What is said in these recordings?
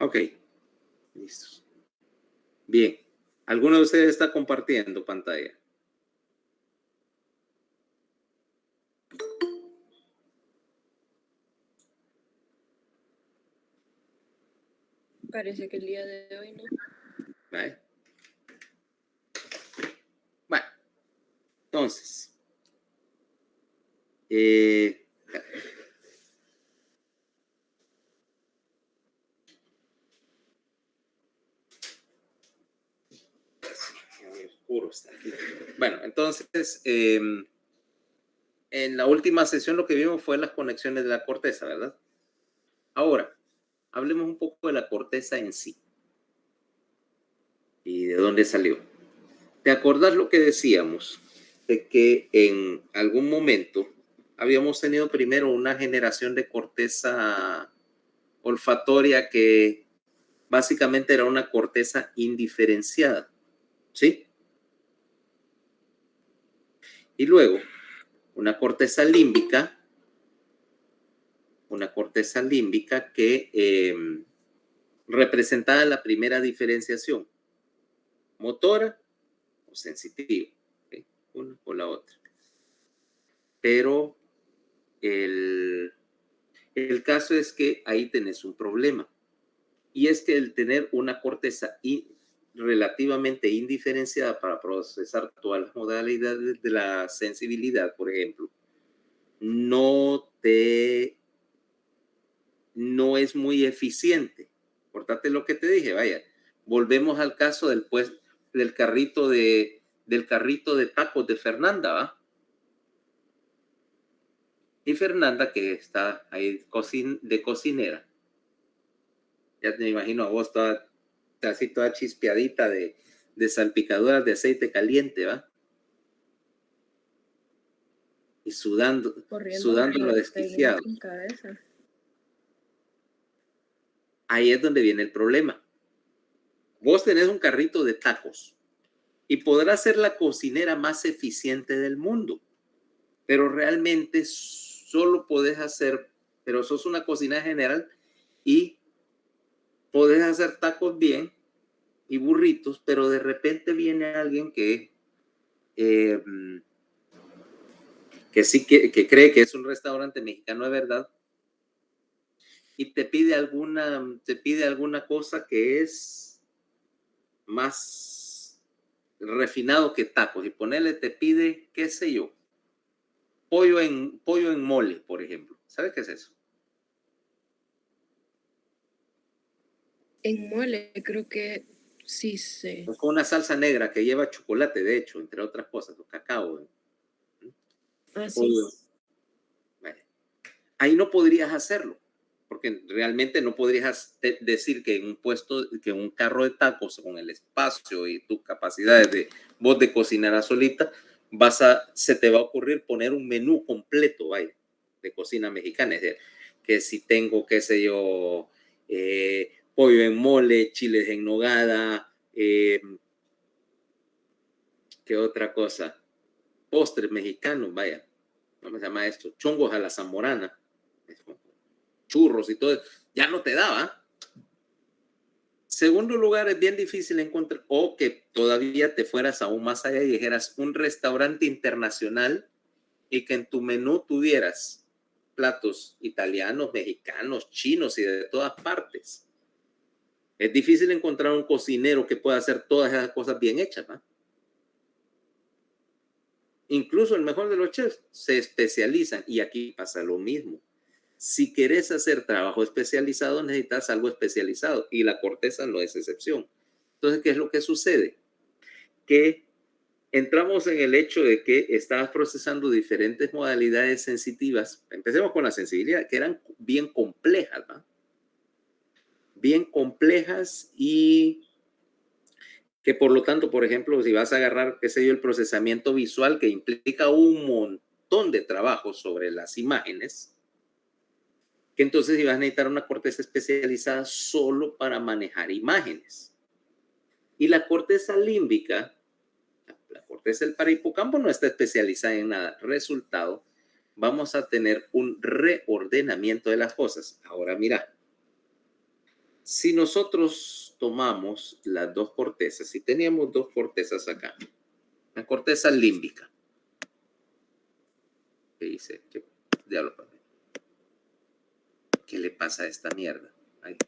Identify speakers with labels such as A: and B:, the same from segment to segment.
A: Ok, listos. Bien. ¿Alguno de ustedes está compartiendo pantalla?
B: Parece que el día de hoy no.
A: Vale. Bueno, entonces, muy oscuro está aquí. Bueno, entonces, en la última sesión lo que vimos fue las conexiones de la corteza, ¿verdad? Ahora, hablemos un poco de la corteza en sí y de dónde salió. ¿Te acordás lo que decíamos? De que en algún momento habíamos tenido primero una generación de corteza olfatoria que básicamente era una corteza indiferenciada, ¿sí? Y luego una corteza límbica que representaba la primera diferenciación, motora o sensitiva, ¿okay? Una o la otra. Pero el caso es que ahí tenés un problema. Y es que el tener una corteza relativamente indiferenciada para procesar todas las modalidades de la sensibilidad, por ejemplo, no es muy eficiente. Portate lo que te dije, vaya. Volvemos al caso del carrito de tacos de Fernanda, ¿va? Y Fernanda, que está ahí de cocinera, ya te imagino a vos así toda chispeadita de salpicaduras de aceite caliente, ¿va? Y sudando lo desquiciado. Ahí es donde viene el problema. Vos tenés un carrito de tacos y podrás ser la cocinera más eficiente del mundo, pero realmente solo podés hacer, pero sos una cocinera general y podés hacer tacos bien y burritos, pero de repente viene alguien que sí que cree que es un restaurante mexicano de verdad y te pide alguna cosa que es más refinado que tacos y te pide, qué sé yo, pollo en mole, por ejemplo. ¿Sabes qué es eso?
B: En mole creo que sí sé.
A: Es con una salsa negra que lleva chocolate, de hecho, entre otras cosas, o cacao.
B: Sí.
A: Vale. Ahí no podrías hacerlo, porque realmente no podrías decir que en un puesto, que en un carro de tacos, con el espacio y tus capacidades de vos de cocinar solita, se te va a ocurrir poner un menú completo, vaya, de cocina mexicana. Es decir, que si tengo, qué sé yo, pollo en mole, chiles en nogada, ¿qué otra cosa? Postres mexicanos, vaya, ¿cómo se llama esto? Chongos a la zamorana, churros y todo, ya no te daba. Segundo lugar, es bien difícil encontrar, o que todavía te fueras aún más allá y dijeras un restaurante internacional y que en tu menú tuvieras platos italianos, mexicanos, chinos y de todas partes. Es difícil encontrar un cocinero que pueda hacer todas esas cosas bien hechas, ¿no? Incluso el mejor de los chefs se especializan y aquí pasa lo mismo. Si querés hacer trabajo especializado, necesitas algo especializado y la corteza no es excepción. Entonces, ¿qué es lo que sucede? Que entramos en el hecho de que estabas procesando diferentes modalidades sensitivas. Empecemos con la sensibilidad, que eran bien complejas, ¿no? Bien complejas y que por lo tanto, por ejemplo, si vas a agarrar, qué sé yo, el procesamiento visual que implica un montón de trabajo sobre las imágenes, que entonces ibas a necesitar una corteza especializada solo para manejar imágenes. Y la corteza límbica, la corteza del parahipocampo no está especializada en nada. Resultado, vamos a tener un reordenamiento de las cosas. Ahora mira, Si nosotros tomamos las dos cortezas, si teníamos dos cortezas acá, la corteza límbica, ¿qué dice? ¿Qué le pasa a esta mierda? Ahí.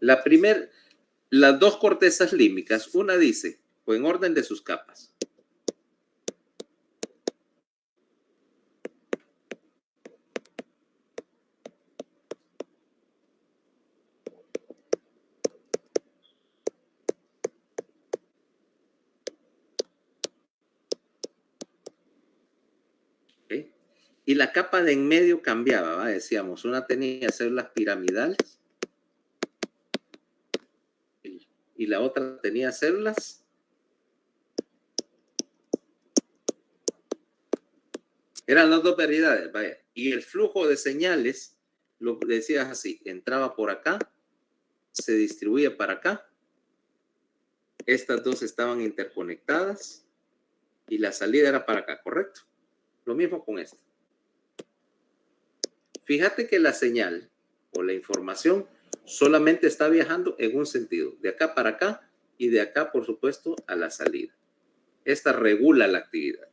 A: Las dos cortezas límbicas, una dice, o en orden de sus capas. ¿Okay? Y la capa de en medio cambiaba, ¿va? Decíamos, una tenía células piramidales y la otra tenía células. Eran las dos variedades, vaya. Y el flujo de señales, lo decías así, entraba por acá, se distribuía para acá. Estas dos estaban interconectadas y la salida era para acá, ¿correcto? Lo mismo con esta. Fíjate que la señal o la información solamente está viajando en un sentido, de acá para acá y de acá, por supuesto, a la salida. Esta regula la actividad.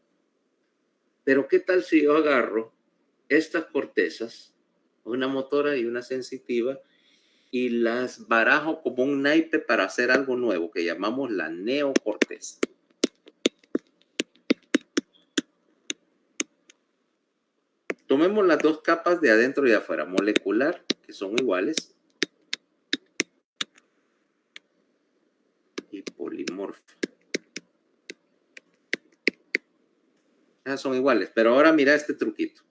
A: Pero ¿qué tal si yo agarro estas cortezas, una motora y una sensitiva, y las barajo como un naipe para hacer algo nuevo que llamamos la neocorteza? Tomemos las dos capas de adentro y de afuera, molecular, que son iguales, y polimorfa. Esas son iguales, pero ahora mira este truquito.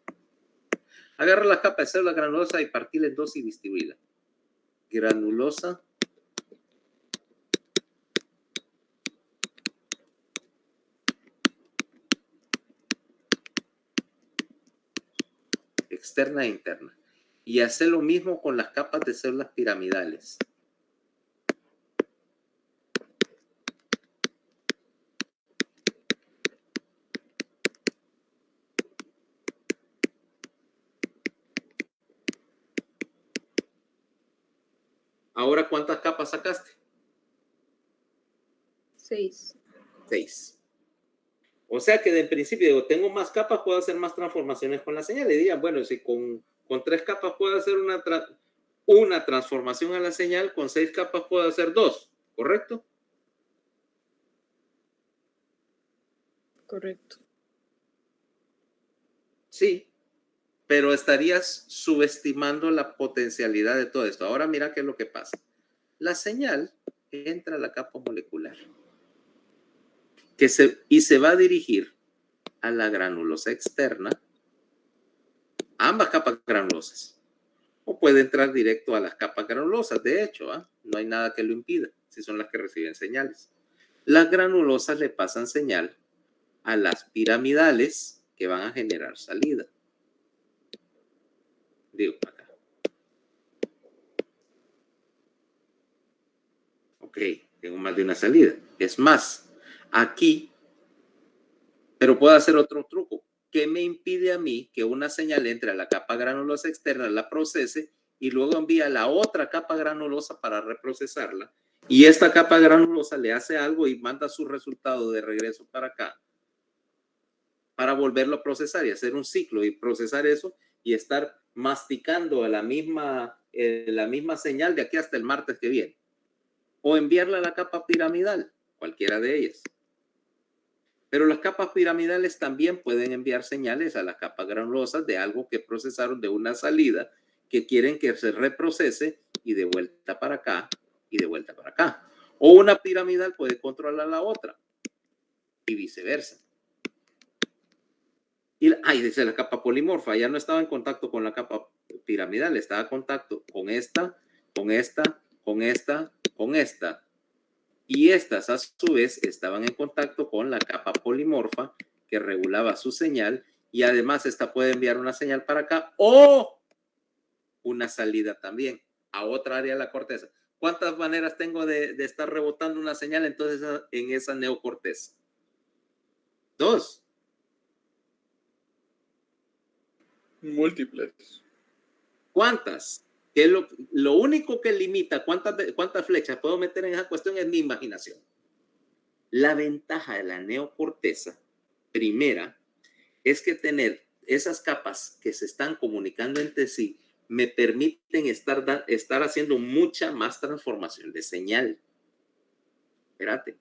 A: Agarra la capa de célula granulosa y partila en dos y distribuíla. Granulosa externa e interna. Y hace lo mismo con las capas de células piramidales. Ahora, ¿cuántas capas sacaste?
B: 6.
A: 6. O sea que de principio digo, tengo más capas, puedo hacer más transformaciones con la señal. Y digan, bueno, si con 3 capas puedo hacer una transformación a la señal, con 6 capas puedo hacer 2, ¿correcto?
B: Correcto.
A: Sí, pero estarías subestimando la potencialidad de todo esto. Ahora mira qué es lo que pasa. La señal entra a la capa molecular y se va a dirigir a la granulosa externa, a ambas capas granulosas, o puede entrar directo a las capas granulosas. De hecho, no hay nada que lo impida, si son las que reciben señales. Las granulosas le pasan señal a las piramidales que van a generar salida. Digo, acá. Ok, tengo más de una salida. Es más, aquí, pero puedo hacer otro truco. ¿Qué me impide a mí que una señal entre a la capa granulosa externa, la procese y luego envía a la otra capa granulosa para reprocesarla? Y esta capa granulosa le hace algo y manda su resultado de regreso para acá para volverlo a procesar y hacer un ciclo y procesar eso y estar masticando a la misma señal de aquí hasta el martes que viene. O enviarla a la capa piramidal, cualquiera de ellas. Pero las capas piramidales también pueden enviar señales a las capas granulosas de algo que procesaron de una salida que quieren que se reprocese y de vuelta para acá y de vuelta para acá. O una piramidal puede controlar la otra y viceversa. Y dice la capa polimorfa, ya no estaba en contacto con la capa piramidal, estaba en contacto con esta, con esta, con esta, con esta. Y estas a su vez estaban en contacto con la capa polimorfa que regulaba su señal y además esta puede enviar una señal para acá o una salida también a otra área de la corteza. ¿Cuántas maneras tengo de estar rebotando una señal entonces en esa neocorteza? 2.
C: Múltiples.
A: ¿Cuántas? Que es lo único que limita cuántas flechas puedo meter en esa cuestión es mi imaginación. La ventaja de la neocorteza, primera, es que tener esas capas que se están comunicando entre sí me permiten estar haciendo mucha más transformación de señal. Espérate.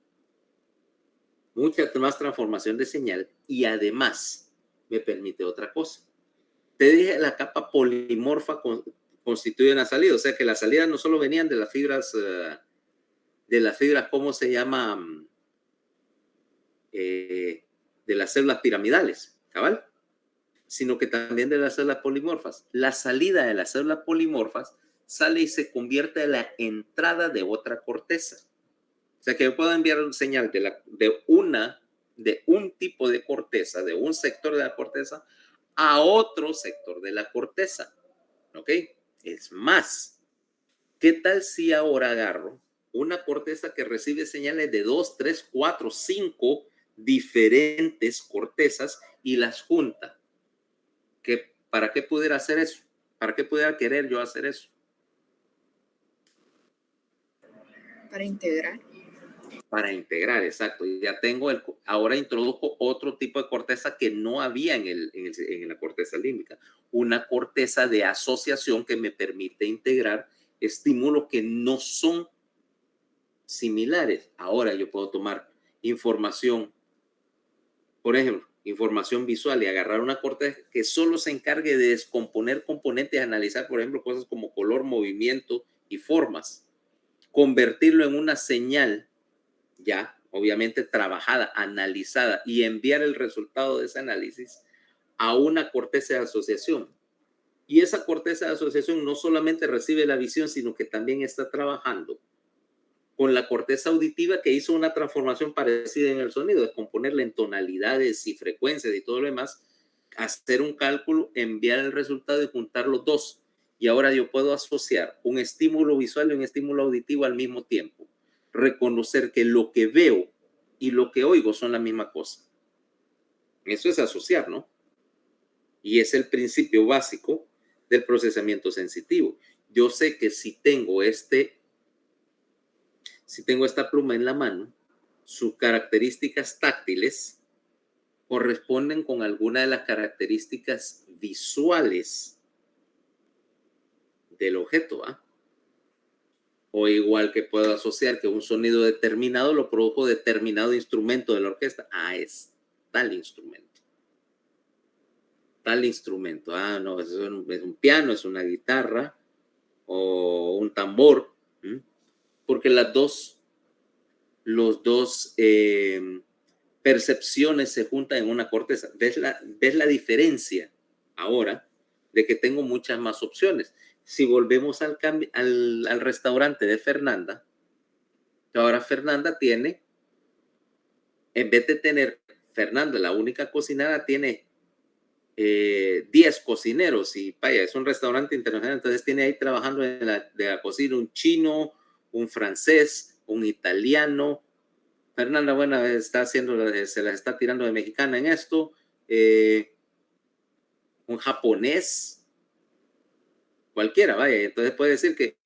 A: Mucha más transformación de señal y además me permite otra cosa. Te dije, la capa polimorfa constituye una salida, o sea que las salidas no solo venían de las fibras, ¿cómo se llama? De las células piramidales, ¿cabal? Sino que también de las células polimorfas. La salida de las células polimorfas sale y se convierte en la entrada de otra corteza. O sea que yo puedo enviar una señal de un tipo de corteza, de un sector de la corteza, a otro sector de la corteza. ¿Ok? Es más, ¿qué tal si ahora agarro una corteza que recibe señales de 2, 3, 4, 5 diferentes cortezas y las junta? ¿Para qué pudiera hacer eso? ¿Para qué pudiera querer yo hacer eso?
B: Para integrar.
A: Para integrar, exacto. Ya tengo ahora introduzco otro tipo de corteza que no había en la corteza límbica. Una corteza de asociación que me permite integrar estímulos que no son similares. Ahora yo puedo tomar información, por ejemplo, información visual y agarrar una corteza que solo se encargue de descomponer componentes, analizar, por ejemplo, cosas como color, movimiento y formas, convertirlo en una señal ya obviamente trabajada, analizada y enviar el resultado de ese análisis a una corteza de asociación. Y esa corteza de asociación no solamente recibe la visión, sino que también está trabajando con la corteza auditiva que hizo una transformación parecida en el sonido, descomponerla en tonalidades y frecuencias y todo lo demás, hacer un cálculo, enviar el resultado y juntar los dos. Y ahora yo puedo asociar un estímulo visual y un estímulo auditivo al mismo tiempo. Reconocer que lo que veo y lo que oigo son la misma cosa. Eso es asociar, ¿no? Y es el principio básico del procesamiento sensitivo. Yo sé que si tengo esta pluma en la mano, sus características táctiles corresponden con alguna de las características visuales del objeto, ¿ah? O igual que puedo asociar que un sonido determinado lo produjo determinado instrumento de la orquesta. Ah, es tal instrumento. Tal instrumento. Ah, no, es un piano, es una guitarra o un tambor. Porque los dos percepciones se juntan en una corteza. ¿Ves la diferencia ahora de que tengo muchas más opciones? Si volvemos al restaurante de Fernanda, ahora Fernanda tiene, en vez de tener, Fernanda, la única cocinera, tiene 10 cocineros y vaya, es un restaurante internacional, entonces tiene ahí trabajando de la cocina un chino, un francés, un italiano. Fernanda, bueno, se la está tirando de mexicana en esto, un japonés, cualquiera, vaya, entonces puede decir que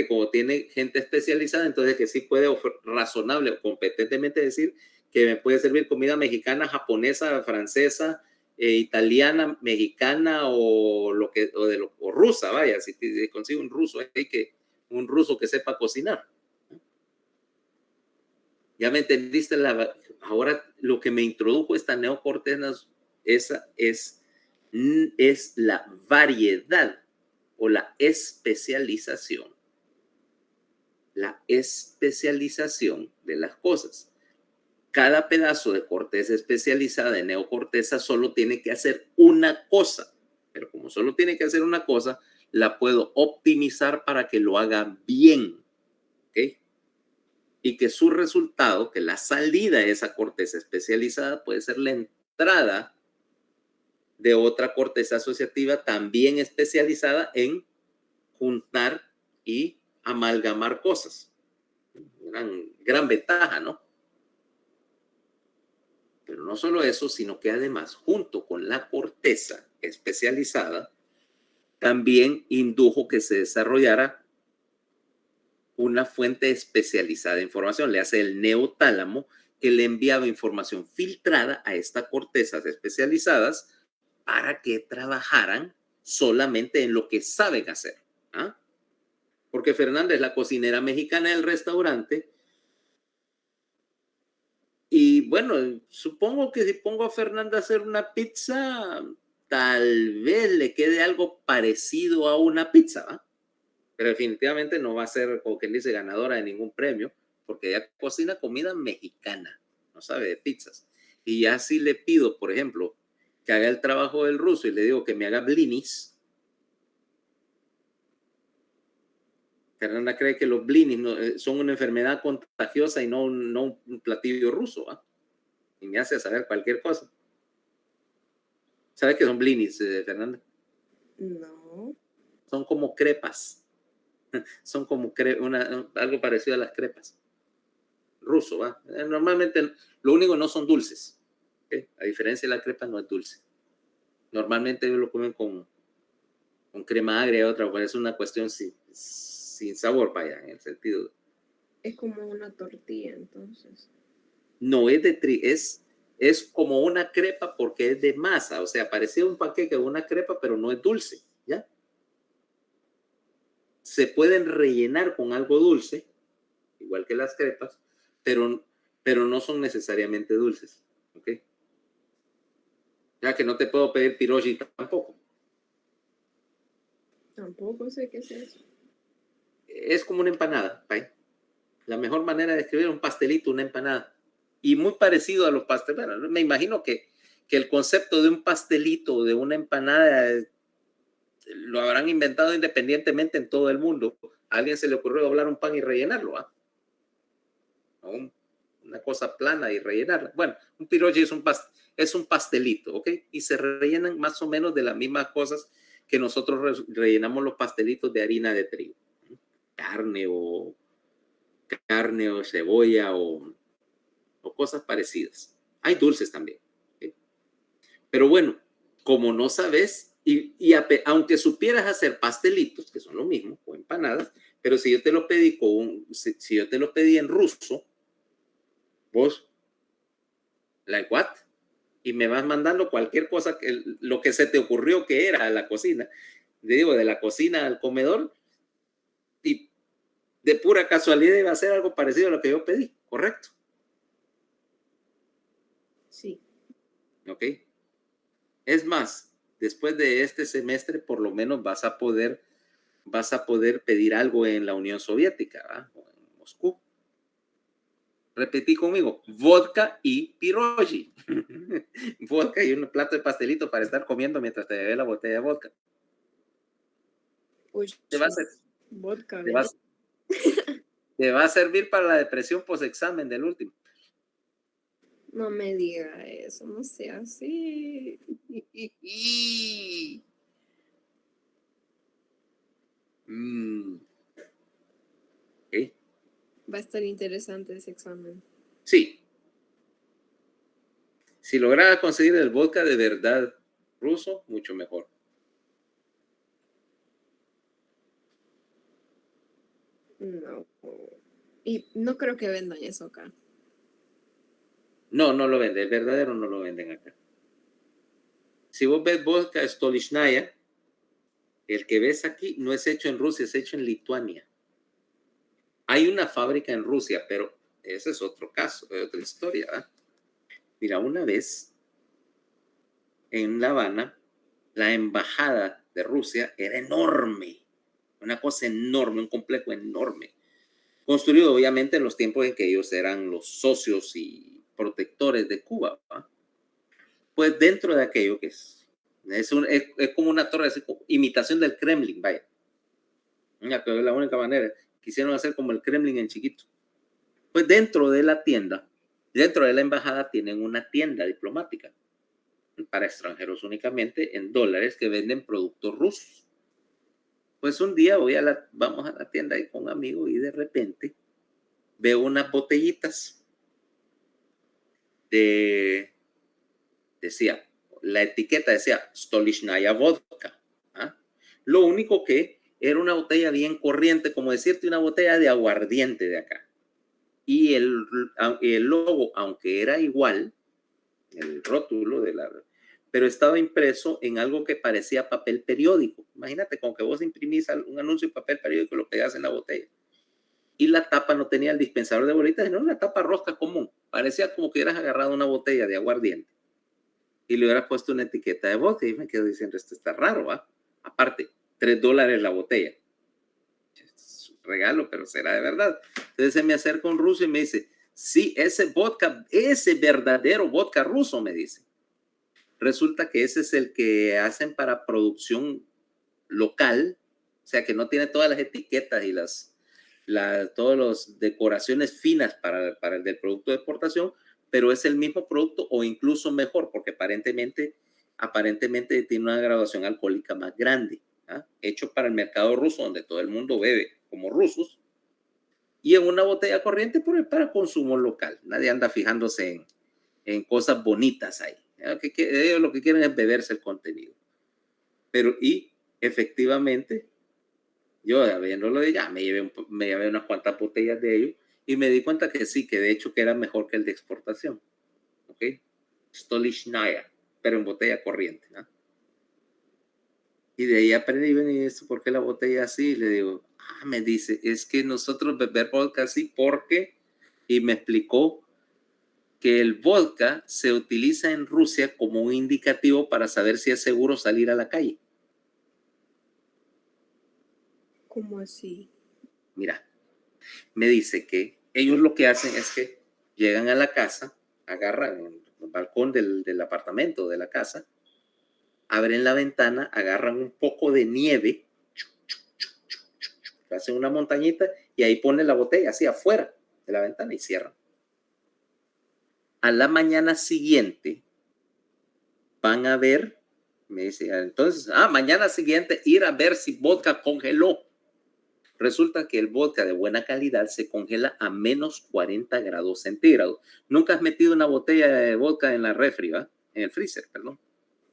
A: como tiene gente especializada, entonces que sí puede razonable o competentemente decir que me puede servir comida mexicana, japonesa, francesa, italiana, mexicana o rusa, vaya, si consigo un ruso, un ruso que sepa cocinar. Ya me entendiste, ahora lo que me introdujo esta neocorteza, esa es la variedad o la especialización. La especialización de las cosas. Cada pedazo de corteza especializada de neocorteza solo tiene que hacer una cosa, pero como solo tiene que hacer una cosa, la puedo optimizar para que lo haga bien, ¿ok? Y que su resultado, que la salida de esa corteza especializada puede ser la entrada de otra corteza asociativa también especializada en juntar y amalgamar cosas. Gran ventaja, ¿no? Pero no solo eso, sino que además, junto con la corteza especializada, también indujo que se desarrollara una fuente especializada de información. Le hace el neotálamo, que le enviaba información filtrada a estas cortezas especializadas para que trabajaran solamente en lo que saben hacer. ¿Ah? Porque Fernanda es la cocinera mexicana del restaurante. Y bueno, supongo que si pongo a Fernanda a hacer una pizza, tal vez le quede algo parecido a una pizza, ¿va? Pero definitivamente no va a ser, como quien dice, ganadora de ningún premio, porque ella cocina comida mexicana, no sabe de pizzas. Y ya si le pido, por ejemplo, que haga el trabajo del ruso y le digo que me haga blinis, Fernanda cree que los blinis son una enfermedad contagiosa y no un platillo ruso, ¿va? Y me hace saber cualquier cosa. ¿Sabes qué son blinis, Fernanda?
B: No.
A: Son como crepas. Son como algo parecido a las crepas. Ruso, ¿va? Normalmente lo único no son dulces. ¿Okay? A diferencia de la crepa, no es dulce. Normalmente ellos lo comen con crema agria y otra, pero es una cuestión sin sabor, vaya, en el sentido.
B: Es como una tortilla, entonces.
A: No es es como una crepa porque es de masa, o sea, parecía un panqueque o una crepa, pero no es dulce, ¿ya? Se pueden rellenar con algo dulce, igual que las crepas, pero no son necesariamente dulces, ¿ok? Ya que no te puedo pedir pirogi tampoco.
B: Tampoco sé qué es eso.
A: Es como una empanada, ¿vale? La mejor manera de describir un pastelito, una empanada. Y muy parecido a los pasteles. Bueno, me imagino que el concepto de un pastelito o de una empanada lo habrán inventado independientemente en todo el mundo. A alguien se le ocurrió doblar un pan y rellenarlo, ¿ah? Una cosa plana y rellenarla. Bueno, un pirogi es un pastelito, ¿ok? Y se rellenan más o menos de las mismas cosas que nosotros rellenamos los pastelitos de harina de trigo. Carne o cebolla o cosas parecidas. Hay dulces también. ¿Okay? Pero bueno, como no sabes, aunque supieras hacer pastelitos, que son lo mismo, o empanadas, pero si yo te lo pedí si yo te lo pedí en ruso, vos, like what? Y me vas mandando cualquier cosa, lo que se te ocurrió que era la cocina, digo, de la cocina al comedor, y de pura casualidad iba a ser algo parecido a lo que yo pedí, ¿correcto?
B: Sí.
A: ¿Ok? Es más, después de este semestre, por lo menos vas a poder pedir algo en la Unión Soviética, ¿verdad? O en Moscú. Repetí conmigo, vodka y pirogi. Vodka y un plato de pastelito para estar comiendo mientras te bebes la botella de vodka.
B: Uy,
A: Te va a ser,
B: vodka,
A: te va a servir para la depresión post-examen del último.
B: No me diga eso, no sea así.
A: Okay.
B: Va a estar interesante ese examen.
A: Sí. Si lograra conseguir el vodka de verdad ruso, mucho mejor.
B: No. Y no creo que vendan eso acá.
A: No, no lo venden. El verdadero no lo venden acá. Si vos ves vodka Stolichnaya, el que ves aquí no es hecho en Rusia, es hecho en Lituania. Hay una fábrica en Rusia, pero ese es otro caso, es otra historia, ¿verdad? Mira, una vez en La Habana, la embajada de Rusia era enorme, una cosa enorme, un complejo enorme, construido obviamente en los tiempos en que ellos eran los socios y protectores de Cuba, ¿verdad? Pues dentro de aquello que es como una torre, así, imitación del Kremlin, vaya. Es la única manera. Quisieron hacer como el Kremlin en chiquito. Pues dentro de la tienda, dentro de la embajada, tienen una tienda diplomática para extranjeros únicamente en dólares que venden productos rusos. Pues un día vamos a la tienda ahí con un amigo y de repente veo unas botellitas decía, la etiqueta decía Stolichnaya Vodka. ¿Ah? Lo único que era una botella bien corriente, como decirte una botella de aguardiente de acá. Y el logo, aunque era igual, el rótulo pero estaba impreso en algo que parecía papel periódico. Imagínate, como que vos imprimís un anuncio en papel periódico y lo pegas en la botella. Y la tapa no tenía el dispensador de bolitas, sino una tapa rosca común. Parecía como que hubieras agarrado una botella de aguardiente y le hubieras puesto una etiqueta de vodka. Y me quedo diciendo, esto está raro, ¿va? Aparte, $3 la botella. Es un regalo, pero será de verdad. Entonces se me acerca un ruso y me dice, sí, ese vodka, ese verdadero vodka ruso, me dice. Resulta que ese es el que hacen para producción local, o sea, que no tiene todas las etiquetas y todas las decoraciones finas para el del producto de exportación, pero es el mismo producto o incluso mejor, porque aparentemente tiene una graduación alcohólica más grande, ¿ah? Hecho para el mercado ruso, donde todo el mundo bebe como rusos, y en una botella corriente para consumo local. Nadie anda fijándose en cosas bonitas ahí. Ellos lo que quieren es beberse el contenido. Pero, y efectivamente, yo viéndolo de ya, me llevé unas cuantas botellas de ellos y me di cuenta que sí, que de hecho que era mejor que el de exportación. ¿Ok? Stolichnaya, pero en botella corriente. ¿No? Y de ahí aprendí, ¿y esto por qué la botella así? Y le digo, me dice, es que nosotros beber vodka así porque, y me explicó que el vodka se utiliza en Rusia como un indicativo para saber si es seguro salir a la calle.
B: ¿Cómo así?
A: Mira, me dice que ellos lo que hacen es que llegan a la casa, agarran el balcón del apartamento, de la casa, abren la ventana, agarran un poco de nieve, hacen una montañita y ahí ponen la botella así afuera de la ventana y cierran. A la mañana siguiente van a ver, me dice, entonces, mañana siguiente ir a ver si vodka congeló. Resulta que el vodka de buena calidad se congela a menos 40 grados centígrados. ¿Nunca has metido una botella de vodka en la refri, ¿va? En el freezer, perdón?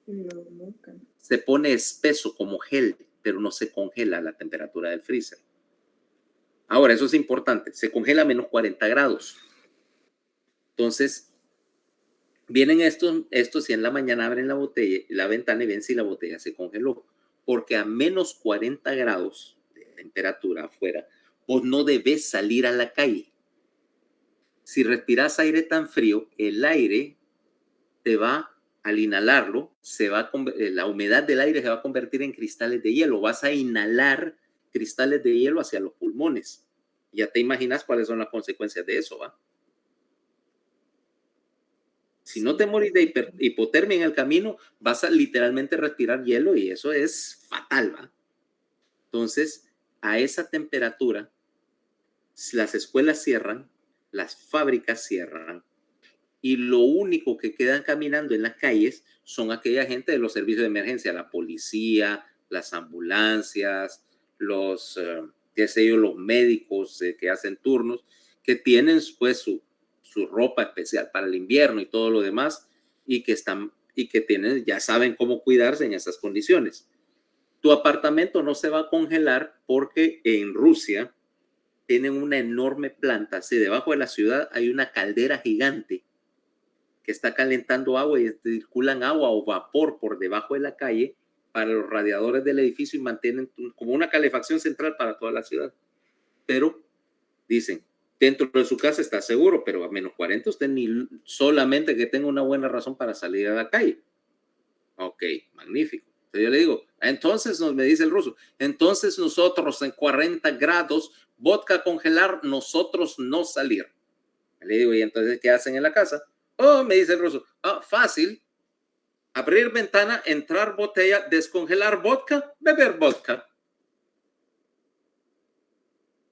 B: No, nunca.
A: Se pone espeso como gel, pero no se congela a la temperatura del freezer. Ahora, eso es importante, se congela a menos 40 grados. Entonces, vienen estos y en la mañana abren la botella, la ventana y ven si la botella se congeló. Porque a menos 40 grados de temperatura afuera, vos no debes salir a la calle. Si respiras aire tan frío, el aire te va, al inhalarlo, la humedad del aire se va a convertir en cristales de hielo. Vas a inhalar cristales de hielo hacia los pulmones. Ya te imaginas cuáles son las consecuencias de eso, ¿va? Si no te morís de hipotermia en el camino, vas a literalmente respirar hielo y eso es fatal, ¿va? Entonces, a esa temperatura, las escuelas cierran, las fábricas cierran y lo único que quedan caminando en las calles son aquella gente de los servicios de emergencia, la policía, las ambulancias, los médicos que hacen turnos, que tienen pues su ropa especial para el invierno y todo lo demás y que ya saben cómo cuidarse en esas condiciones. Tu apartamento no se va a congelar porque en Rusia tienen una enorme planta, así debajo de la ciudad hay una caldera gigante que está calentando agua y circulan agua o vapor por debajo de la calle para los radiadores del edificio y mantienen como una calefacción central para toda la ciudad. Pero dicen, dentro de su casa está seguro, pero a menos 40 usted ni solamente que tenga una buena razón para salir a la calle. Ok, magnífico. Entonces yo le digo, entonces me dice el ruso, entonces nosotros en 40 grados, vodka congelar, nosotros no salir. Le digo, ¿y entonces qué hacen en la casa? Oh, me dice el ruso, fácil. Abrir ventana, entrar botella, descongelar vodka, beber vodka.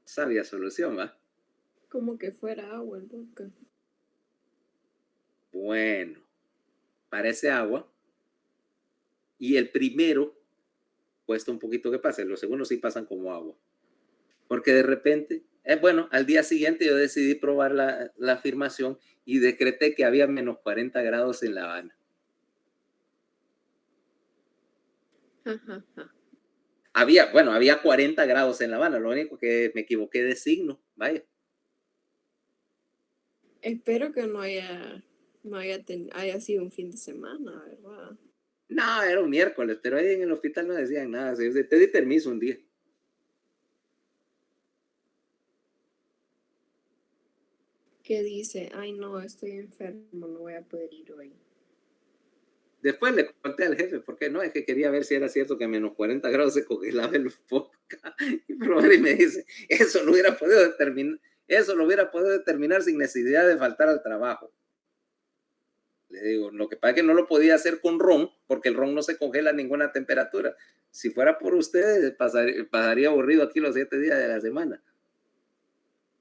A: Sabia solución, ¿va?
B: Como que fuera agua el vodka.
A: Bueno, parece agua. Y el primero cuesta un poquito que pase, los segundos sí pasan como agua. Porque de repente, bueno, al día siguiente yo decidí probar la afirmación y decreté que había menos 40 grados en La Habana. Había 40 grados en La Habana, lo único que me equivoqué de signo, vaya.
B: Espero que haya sido un fin de semana, ¿verdad?
A: No, era un miércoles, pero ahí en el hospital no decían nada. Te di permiso un día.
B: Que dice, ay no, estoy enfermo, no voy a poder ir hoy.
A: Después le conté al jefe, porque no, es que quería ver si era cierto que a menos 40 grados se congelaba el vodka. Y probar y me dice, eso lo hubiera podido determinar sin necesidad de faltar al trabajo. Le digo, lo que pasa es que no lo podía hacer con ron, porque el ron no se congela a ninguna temperatura. Si fuera por ustedes, pasaría aburrido aquí los 7 días de la semana.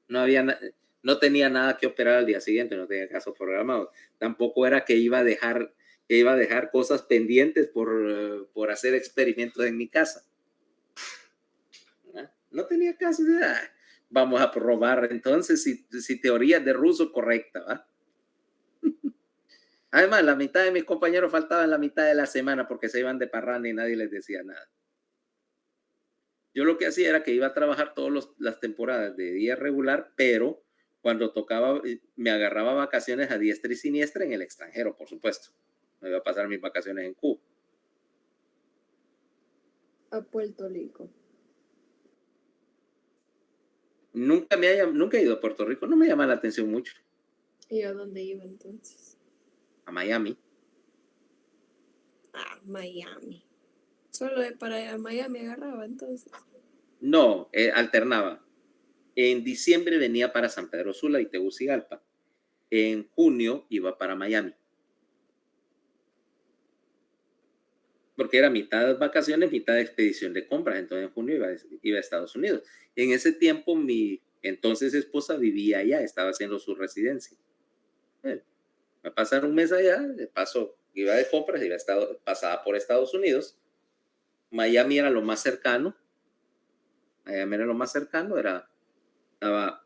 A: No tenía nada que operar al día siguiente, no tenía caso programado. Tampoco era que iba a dejar cosas pendientes por hacer experimentos en mi casa. No tenía caso de nada. Vamos a probar entonces si teoría de ruso correcta, ¿va? Además, la mitad de mis compañeros faltaban la mitad de la semana porque se iban de parranda y nadie les decía nada. Yo lo que hacía era que iba a trabajar todas las temporadas de día regular, pero cuando tocaba, me agarraba vacaciones a diestra y siniestra en el extranjero, por supuesto. Me iba a pasar mis vacaciones en Cuba.
B: A Puerto Rico.
A: Nunca he ido a Puerto Rico, no me llama la atención mucho.
B: ¿Y a dónde iba entonces?
A: A Miami.
B: Miami. Solo para ir a Miami agarraba entonces.
A: No, alternaba. En diciembre venía para San Pedro Sula y Tegucigalpa. En junio iba para Miami. Porque era mitad vacaciones, mitad expedición de compras. Entonces en junio iba a Estados Unidos. En ese tiempo mi entonces esposa vivía allá, estaba haciendo su residencia. Me pasaron un mes allá, de paso iba de compras, pasaba por Estados Unidos. Miami era lo más cercano. Estaba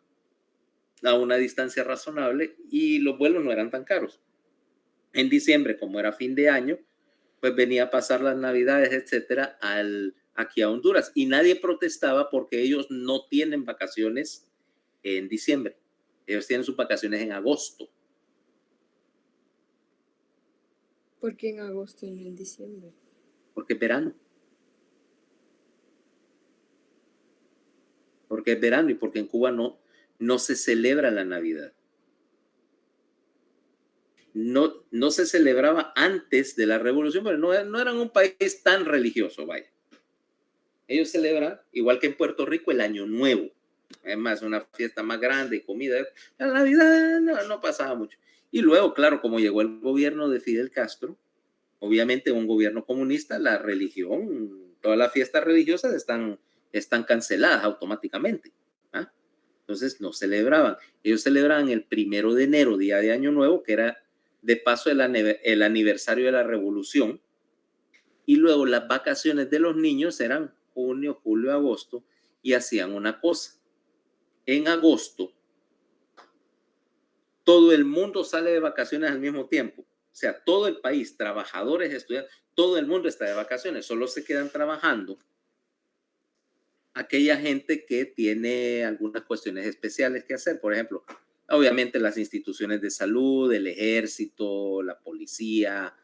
A: a una distancia razonable y los vuelos no eran tan caros. En diciembre, como era fin de año, pues venía a pasar las navidades, etcétera, aquí a Honduras. Y nadie protestaba porque ellos no tienen vacaciones en diciembre. Ellos tienen sus vacaciones en agosto.
B: ¿Por qué en agosto y no en diciembre?
A: Porque es verano. Porque es verano y porque en Cuba no se celebra la Navidad. No se celebraba antes de la revolución, pero no eran un país tan religioso, vaya. Ellos celebran, igual que en Puerto Rico, el Año Nuevo. Además, una fiesta más grande y comida. La Navidad no pasaba mucho. Y luego, claro, como llegó el gobierno de Fidel Castro, obviamente un gobierno comunista, la religión, todas las fiestas religiosas están canceladas automáticamente. ¿Ah? Entonces no celebraban. Ellos celebraban el 1 de enero, día de Año Nuevo, que era de paso el aniversario de la revolución. Y luego las vacaciones de los niños eran junio, julio, agosto, y hacían una cosa. En agosto, todo el mundo sale de vacaciones al mismo tiempo. O sea, todo el país, trabajadores, estudiantes, todo el mundo está de vacaciones. Solo se quedan trabajando aquella gente que tiene algunas cuestiones especiales que hacer. Por ejemplo, obviamente las instituciones de salud, el ejército, la policía,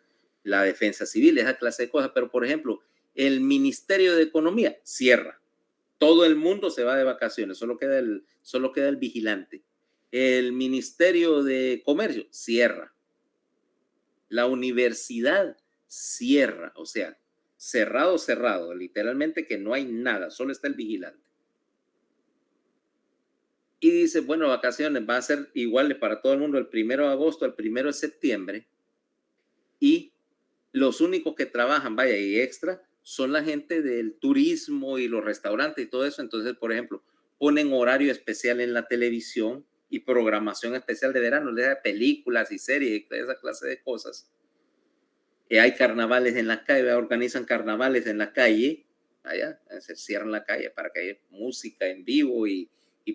A: la defensa civil, esa clase de cosas. Pero, por ejemplo, el Ministerio de Economía cierra. Todo el mundo se va de vacaciones, solo queda el vigilante. El Ministerio de Comercio cierra. La universidad cierra, o sea, cerrado, literalmente que no hay nada, solo está el vigilante. Y dice, bueno, vacaciones va a ser iguales para todo el mundo el 1 de agosto al 1 de septiembre. Y los únicos que trabajan, vaya, y extra, son la gente del turismo y los restaurantes y todo eso. Entonces, por ejemplo, ponen horario especial en la televisión y programación especial de verano, de películas y series y esa clase de cosas. Hay carnavales en la calle, organizan carnavales en la calle, allá se cierran la calle para que haya música en vivo y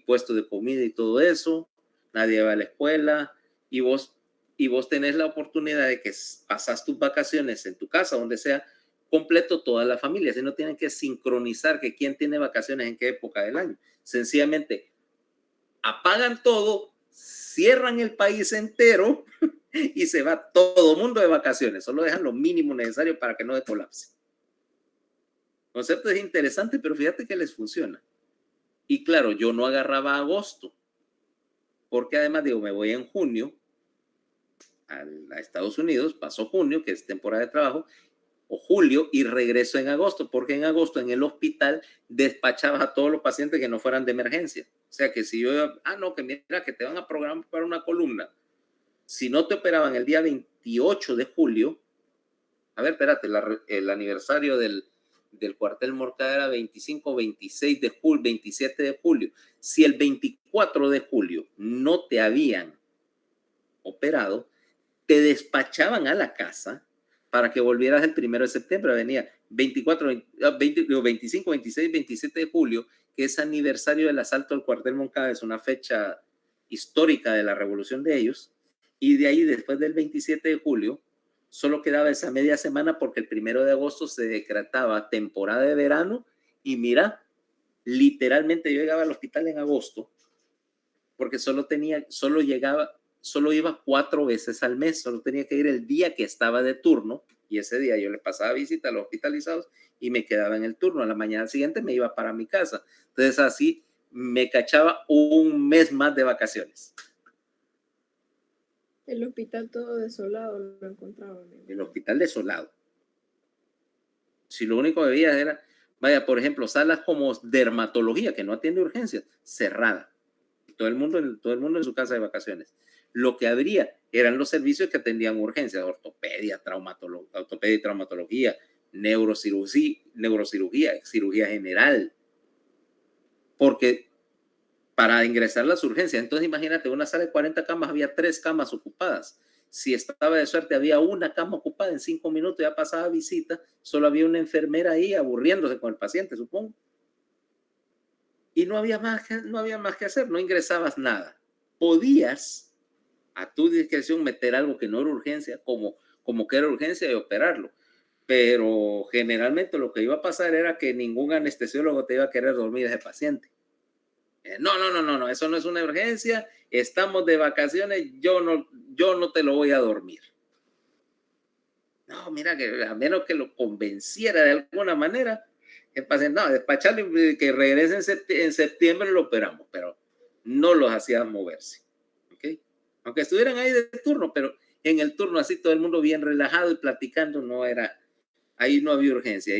A: puestos de comida y todo eso. Nadie va a la escuela y vos tenés la oportunidad de que pasas tus vacaciones en tu casa, donde sea, completo toda la familia, si no tienen que sincronizar que quién tiene vacaciones en qué época del año. Sencillamente apagan todo, cierran el país entero y se va todo el mundo de vacaciones. Solo dejan lo mínimo necesario para que no se colapse. El concepto es interesante, pero fíjate que les funciona. Y claro, yo no agarraba agosto, porque además digo, me voy en junio a Estados Unidos, paso junio, que es temporada de trabajo, o julio, y regreso en agosto, porque en agosto en el hospital despachabas a todos los pacientes que no fueran de emergencia. O sea que si yo, no, que mira, que te van a programar para una columna. Si no te operaban el día 28 de julio, a ver, espérate, el aniversario del cuartel Morcada era 25, 26 de julio, 27 de julio. Si el 24 de julio no te habían operado, te despachaban a la casa para que volvieras el 1 de septiembre. Venía 24, 25, 26, 27 de julio, que es aniversario del asalto al cuartel Moncada, es una fecha histórica de la revolución de ellos, y de ahí después del 27 de julio solo quedaba esa media semana porque el 1 de agosto se decretaba temporada de verano y mira, literalmente yo llegaba al hospital en agosto porque solo iba 4 veces al mes, solo tenía que ir el día que estaba de turno y ese día yo le pasaba visita a los hospitalizados y me quedaba en el turno. A la mañana siguiente me iba para mi casa. Entonces así me cachaba un mes más de vacaciones.
B: El hospital todo desolado lo encontraba.
A: El hospital desolado. Si lo único que veía era, vaya, por ejemplo, salas como dermatología, que no atiende urgencias, cerrada. Todo el mundo en su casa de vacaciones. Lo que habría eran los servicios que atendían urgencias, ortopedia y traumatología, neurocirugía, cirugía general. Porque para ingresar las urgencias, entonces imagínate, una sala de 40 camas, había 3 camas ocupadas. Si estaba de suerte, había una cama ocupada, en 5 minutos ya pasaba visita, solo había una enfermera ahí aburriéndose con el paciente, supongo. Y no había más que hacer, no ingresabas nada. Podías, a tu discreción, meter algo que no era urgencia, como que era urgencia, y operarlo. Pero generalmente lo que iba a pasar era que ningún anestesiólogo te iba a querer dormir a ese paciente. No, eso no es una urgencia, estamos de vacaciones, yo no te lo voy a dormir. No, mira, que a menos que lo convenciera de alguna manera, el paciente, no, despacharlo y que regrese en septiembre lo operamos, pero no los hacías moverse, ¿ok? Aunque estuvieran ahí de turno, pero en el turno así todo el mundo bien relajado y platicando, ahí no había urgencia.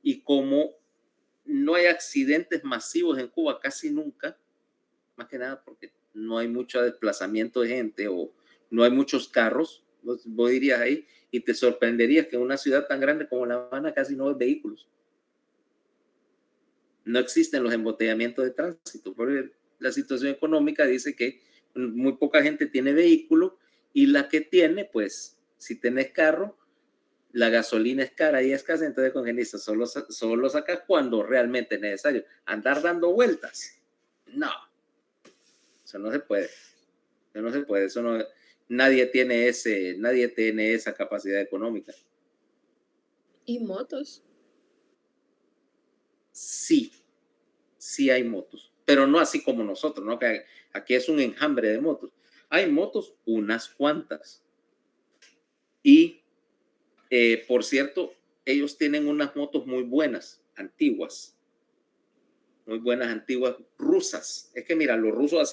A: Y como no hay accidentes masivos en Cuba casi nunca, más que nada porque no hay mucho desplazamiento de gente o no hay muchos carros, vos irías ahí y te sorprenderías que en una ciudad tan grande como La Habana casi no hay vehículos. No existen los embotellamientos de tránsito, porque la situación económica dice que muy poca gente tiene vehículo y la que tiene, pues, si tenés carro, la gasolina es cara y escasa, entonces con genista solo sacas cuando realmente es necesario. Andar dando vueltas, no, eso no se puede. Nadie tiene esa capacidad económica.
B: ¿Y motos?
A: Sí hay motos, pero no así como nosotros, ¿no? Que aquí es un enjambre de motos. Hay motos, unas cuantas. Y, por cierto, ellos tienen unas motos muy buenas, antiguas, rusas. Es que mira, los rusos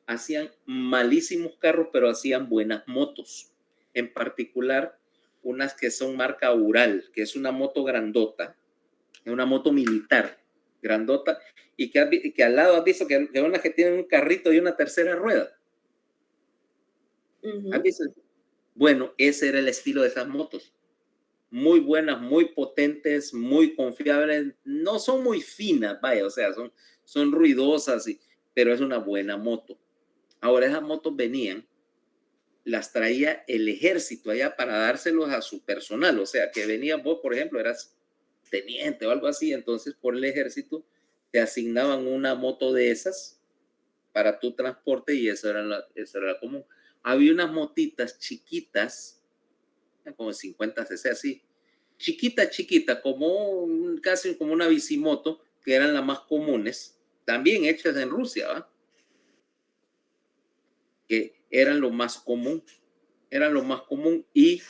A: hacían malísimos carros, pero hacían buenas motos. En particular, unas que son marca Ural, que es una moto grandota, es una moto militar grandota, y que al lado has visto que unas que tienen un carrito y una tercera rueda. ¿Has visto? Bueno, ese era el estilo de esas motos. Muy buenas, muy potentes, muy confiables. No son muy finas, vaya, o sea, son ruidosas, pero es una buena moto. Ahora, esas motos las traía el ejército allá para dárselos a su personal. O sea, que venía vos, por ejemplo, eras teniente o algo así, entonces por el ejército te asignaban una moto de esas para tu transporte y eso era la común. Había unas motitas chiquitas, como 50 cc así, chiquita, casi como una bicimoto, que eran las más comunes, también hechas en Rusia, ¿va? Que eran lo más común, y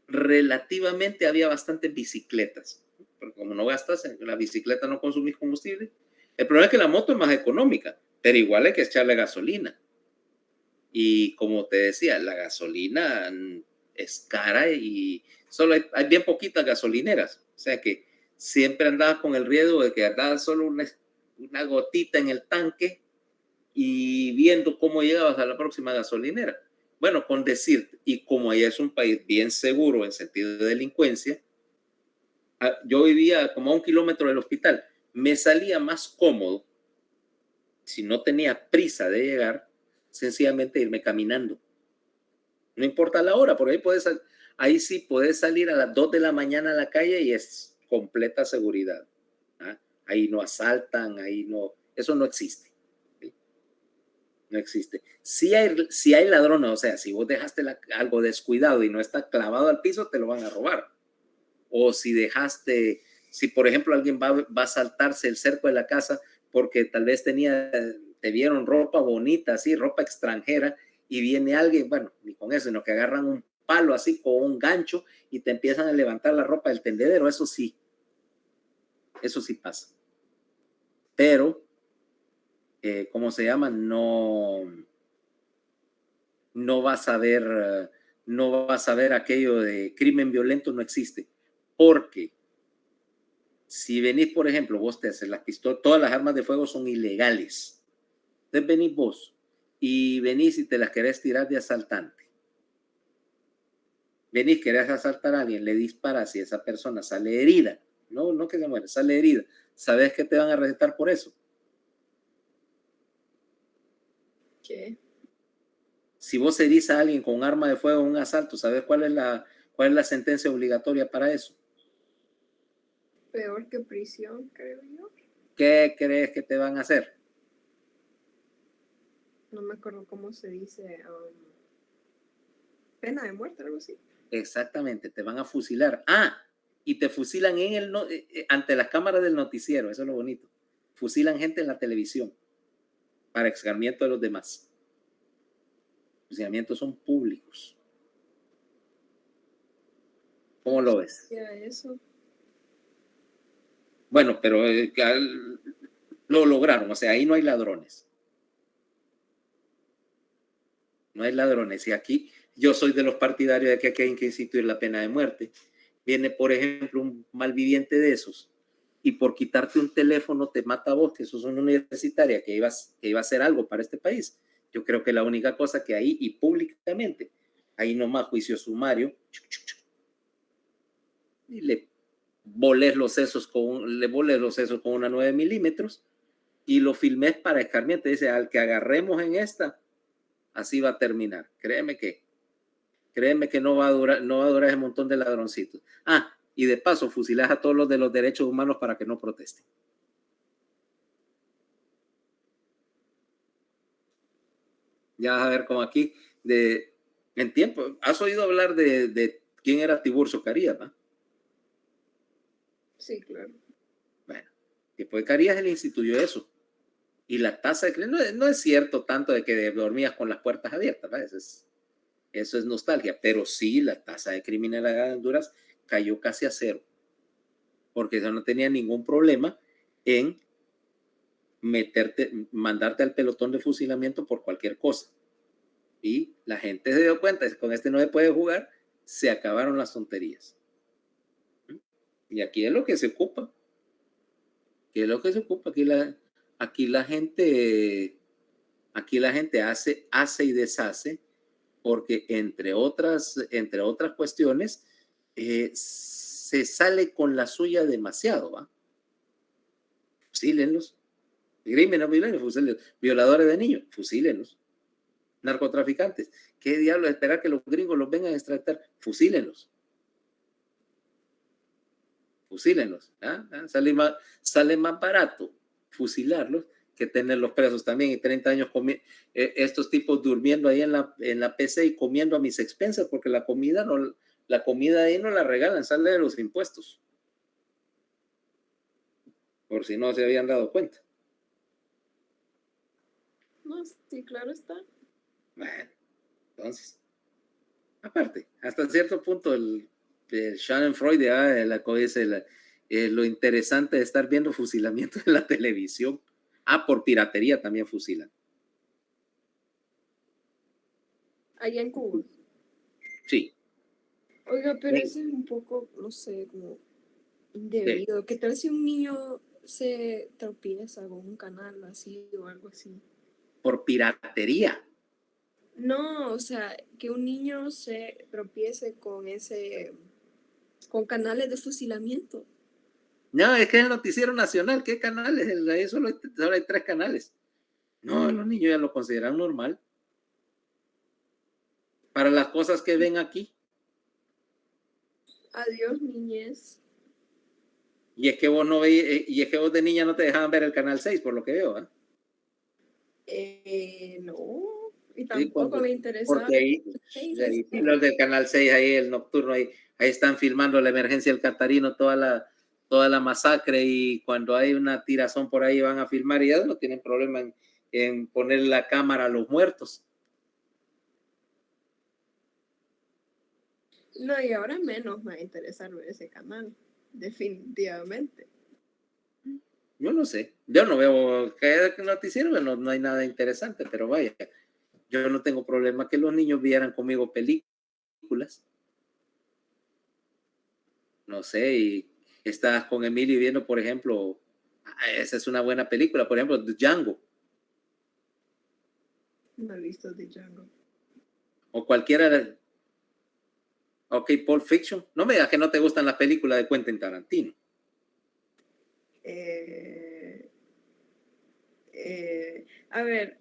A: relativamente había bastantes bicicletas, porque como no gastas, en la bicicleta no consumís combustible. El problema es que la moto es más económica, pero igual hay que echarle gasolina. Y como te decía, la gasolina es cara y solo hay bien poquitas gasolineras. O sea que siempre andabas con el riesgo de que andabas solo una gotita en el tanque y viendo cómo llegabas a la próxima gasolinera. Bueno, con decir, y como allá es un país bien seguro en sentido de delincuencia, yo vivía como a 1 kilómetro del hospital. Me salía más cómodo, si no tenía prisa de llegar, sencillamente irme caminando. No importa la hora, porque ahí sí puedes salir a las 2 de la mañana a la calle y es completa seguridad. ¿Ah? Ahí no asaltan, eso no existe. ¿Sí? No existe. Si hay ladrones, o sea, si vos dejaste algo descuidado y no está clavado al piso, te lo van a robar. O si por ejemplo alguien va a saltarse el cerco de la casa porque tal vez te vieron ropa bonita, así, ropa extranjera, y viene alguien, bueno, ni con eso, sino que agarran un palo así con un gancho y te empiezan a levantar la ropa del tendedero. Eso sí pasa. Pero, ¿cómo se llama? No vas a ver aquello de crimen violento, no existe. Porque si venís, por ejemplo, vos te haces la pistola, todas las armas de fuego son ilegales. Entonces venís vos y venís y te las querés tirar de asaltante. Venís, querés asaltar a alguien, le disparas y esa persona sale herida. No que se muere, sale herida. ¿Sabes qué te van a recetar por eso?
B: ¿Qué?
A: Si vos herís a alguien con un arma de fuego en un asalto, ¿sabes cuál es la sentencia obligatoria para eso?
B: Peor que prisión, creo yo.
A: ¿Qué crees que te van a hacer?
B: No me acuerdo cómo se dice. Pena de muerte, algo así.
A: Exactamente, te van a fusilar. Y te fusilan ante las cámaras del noticiero, eso es lo bonito. Fusilan gente en la televisión para escarmiento de los demás. Los fusilamientos son públicos. ¿Cómo lo ves?
B: Ya eso.
A: Bueno, pero lo lograron, o sea, ahí no hay ladrones. No hay ladrones. Y aquí yo soy de los partidarios de que hay que instituir la pena de muerte. Viene, por ejemplo, un malviviente de esos y por quitarte un teléfono te mata a vos, que sos una universitaria que iba a hacer algo para este país. Yo creo que la única cosa que ahí y públicamente, ahí nomás juicio sumario, y le voles los sesos con una 9 milímetros y lo filmes para escarmiento. Dice, al que agarremos en esta, así va a terminar. Créeme que no va a durar ese montón de ladroncitos. Y de paso, fusilas a todos los de los derechos humanos para que no protesten. Ya vas a ver como aquí, en tiempo, ¿has oído hablar de quién era Tiburcio Carías, ¿va?
B: Sí, claro.
A: Bueno, después Carías él instituyó eso. Y la tasa de crimen, no es cierto tanto de que dormías con las puertas abiertas, ¿va? Eso es nostalgia, pero sí la tasa de criminalidad en Honduras cayó casi a cero, porque eso no tenía ningún problema en mandarte al pelotón de fusilamiento por cualquier cosa. Y la gente se dio cuenta, con este no se puede jugar, se acabaron las tonterías. Y aquí es lo que se ocupa. Aquí la gente hace y deshace, porque entre otras cuestiones, se sale con la suya demasiado, ¿va? Fusílenlos. Violadores de niños, fusílenlos. Narcotraficantes, ¿qué diablos esperar que los gringos los vengan a extraditar? Fusílenlos. Sale más barato fusilarlos que tenerlos presos también y 30 años estos tipos durmiendo ahí en la PC y comiendo a mis expensas porque la comida la comida ahí no la regalan, sale de los impuestos. Por si no se habían dado cuenta.
B: No, sí, claro está.
A: Bueno, entonces, aparte, hasta cierto punto el Schadenfreude dice lo interesante de estar viendo fusilamiento en la televisión. Por piratería también fusilan.
B: Allá en Cuba.
A: Sí.
B: Oiga, pero
A: Sí.
B: eso es un poco, no sé, como indebido. ¿Qué tal si un niño se tropieza con un canal así o algo así?
A: Por piratería.
B: No, o sea, que un niño se tropiece con canales de fusilamiento.
A: No, es que es el noticiero nacional. ¿Qué canales? Ahí solo hay 3 canales. No, los niños ya lo consideran normal. Para las cosas que ven aquí.
B: Adiós, niñez.
A: Y es que vos no veis, y es que vos de niña no te dejaban ver el canal 6, por lo que veo,
B: No, y
A: Sí,
B: tampoco me interesaba.
A: porque ahí los del canal 6, ahí el nocturno, ahí están filmando la emergencia del Catarino, toda la masacre, y cuando hay una tirazón por ahí van a filmar y ya no tienen problema en poner la cámara a los muertos.
B: No, y ahora menos me va a interesar ver ese canal, definitivamente.
A: Yo no sé, yo no veo que noticiero, no hay nada interesante, pero vaya, yo no tengo problema que los niños vieran conmigo películas. No sé, y estás con Emilio viendo, por ejemplo, esa es una buena película, por ejemplo, Django.
B: No he visto The Django.
A: O cualquiera de... Ok, Pulp Fiction. No me digas que no te gustan las películas de Quentin Tarantino.
B: A ver,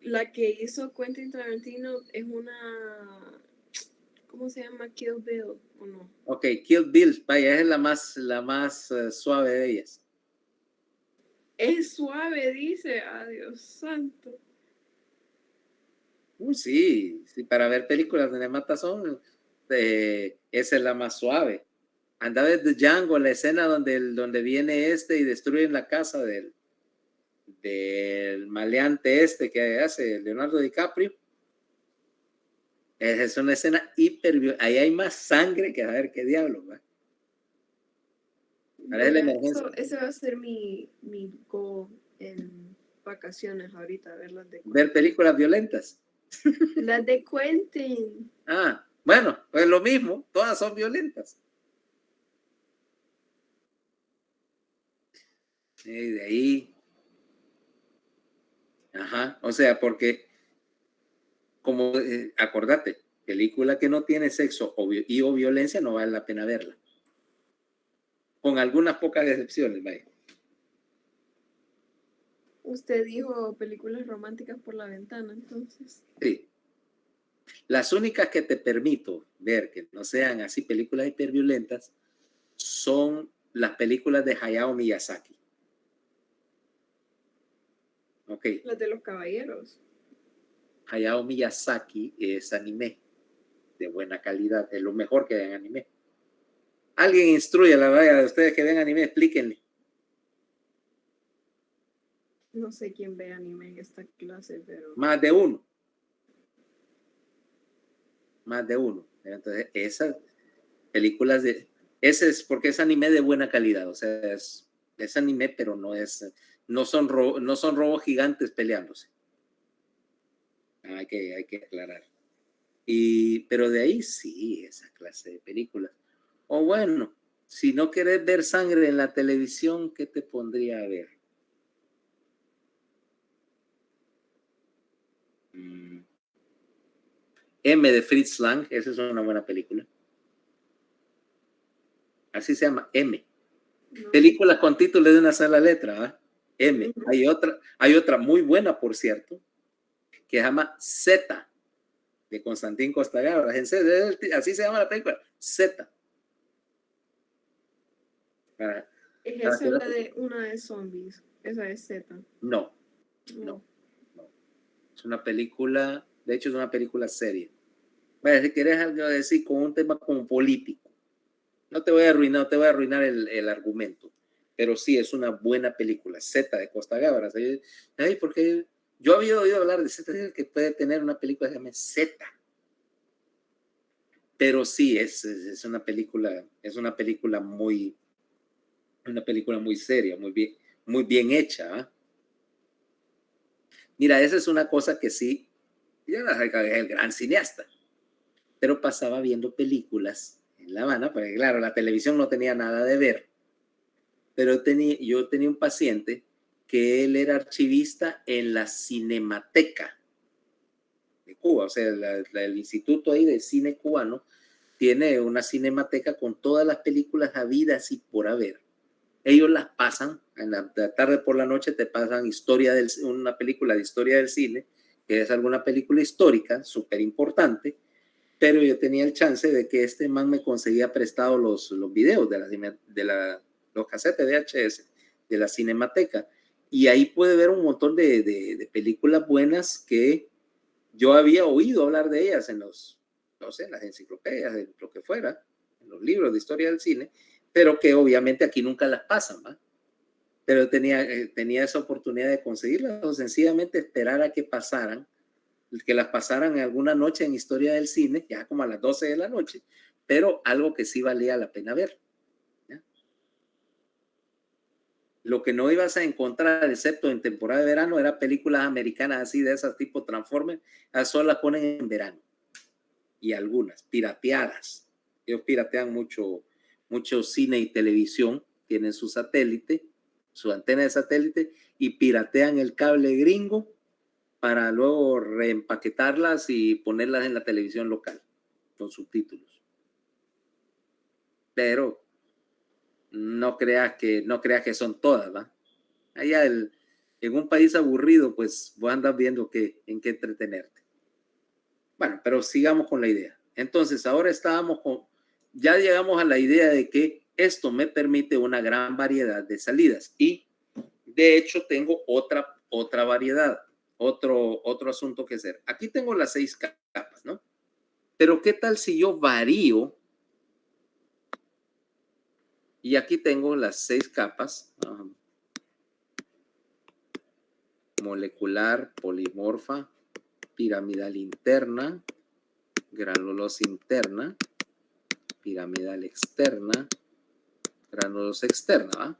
B: la que hizo Quentin Tarantino es una... ¿Cómo se llama? Kill Bill, ¿o no?
A: Ok, Kill Bill, vaya, es la más suave de ellas.
B: Es suave, dice. Adiós, santo.
A: Sí, para ver películas de matazón, esa es la más suave. Anda desde Django, la escena donde viene y destruyen la casa del maleante que hace Leonardo DiCaprio. Es una escena ahí hay más sangre que a ver qué diablo, ¿va?
B: Ese va a ser mi goal en vacaciones ahorita, ver las de Quentin.
A: Ver películas violentas.
B: Las de Quentin.
A: Bueno, pues lo mismo, todas son violentas. De ahí. Ajá, o sea, porque como acordate, película que no tiene sexo o violencia no vale la pena verla. Con algunas pocas excepciones, vaya.
B: Usted dijo películas románticas por la ventana, entonces.
A: Sí. Las únicas que te permito ver que no sean así películas hiperviolentas son las películas de Hayao Miyazaki. Ok.
B: Las de los caballeros.
A: Hayao Miyazaki es anime de buena calidad, es lo mejor que hay en anime. Alguien instruye a la vaya de ustedes que ven anime, explíquenle.
B: No sé quién ve anime en esta clase, pero...
A: Más de uno. Entonces, esas películas ese es porque es anime de buena calidad, o sea, es anime, pero no son robos gigantes peleándose. Hay que aclarar. Pero de ahí sí, esa clase de películas. O bueno, si no querés ver sangre en la televisión, ¿qué te pondría a ver? M de Fritz Lang, esa es una buena película. Así se llama, M. No. Películas con títulos de una sola letra, ¿eh? M. Hay otra muy buena, por cierto, que se llama Z, de Constantín Costagabra. Así se llama la película, Z.
B: ¿Es esa la de una de zombies? Esa es Z.
A: No. Es una película, de hecho es una película seria. Vaya, si querés algo decir con un tema como político, no te voy a arruinar el argumento, pero sí es una buena película. Z de Costa Gabras. Porque yo había oído hablar de Z, que puede tener una película que se llama Z. Pero sí, es una película muy seria, muy bien hecha. ¿Eh? Mira, esa es una cosa que sí, ya es el gran cineasta, pero pasaba viendo películas en La Habana, porque claro, la televisión no tenía nada de ver, pero yo tenía un paciente que él era archivista en la Cinemateca de Cuba, o sea, el instituto ahí de cine cubano tiene una cinemateca con todas las películas habidas y por haber. Ellos las pasan, en la tarde por la noche te pasan una película de historia del cine, que es alguna película histórica, súper importante, pero yo tenía el chance de que este man me conseguía prestado los videos los cassettes de VHS de la Cinemateca, y ahí puede ver un montón de películas buenas que yo había oído hablar de ellas en no sé, en las enciclopedias, en lo que fuera, en los libros de historia del cine, pero que obviamente aquí nunca las pasan, ¿va? Pero tenía esa oportunidad de conseguirlas o sencillamente esperar a que las pasaran en alguna noche en historia del cine, ya como a las 12 de la noche, pero algo que sí valía la pena ver. ¿Ya? Lo que no ibas a encontrar, excepto en temporada de verano, era películas americanas así de esas tipo Transformers, a solo las ponen en verano. Y algunas pirateadas. Ellos piratean mucho cine y televisión, tienen su satélite, su antena de satélite, y piratean el cable gringo para luego reempaquetarlas y ponerlas en la televisión local con subtítulos. Pero no creas que son todas, ¿va? Allá en un país aburrido, pues vos andas viendo en qué entretenerte. Bueno, pero sigamos con la idea. Entonces, ahora ya llegamos a la idea de que esto me permite una gran variedad de salidas y de hecho tengo otra variedad, otro asunto que hacer. Aquí tengo las 6 capas, ¿no? Pero ¿qué tal si yo varío? Y aquí tengo las 6 capas. Molecular, polimorfa, piramidal interna, granulosa interna, piramidal externa, granulosa externa, ¿va?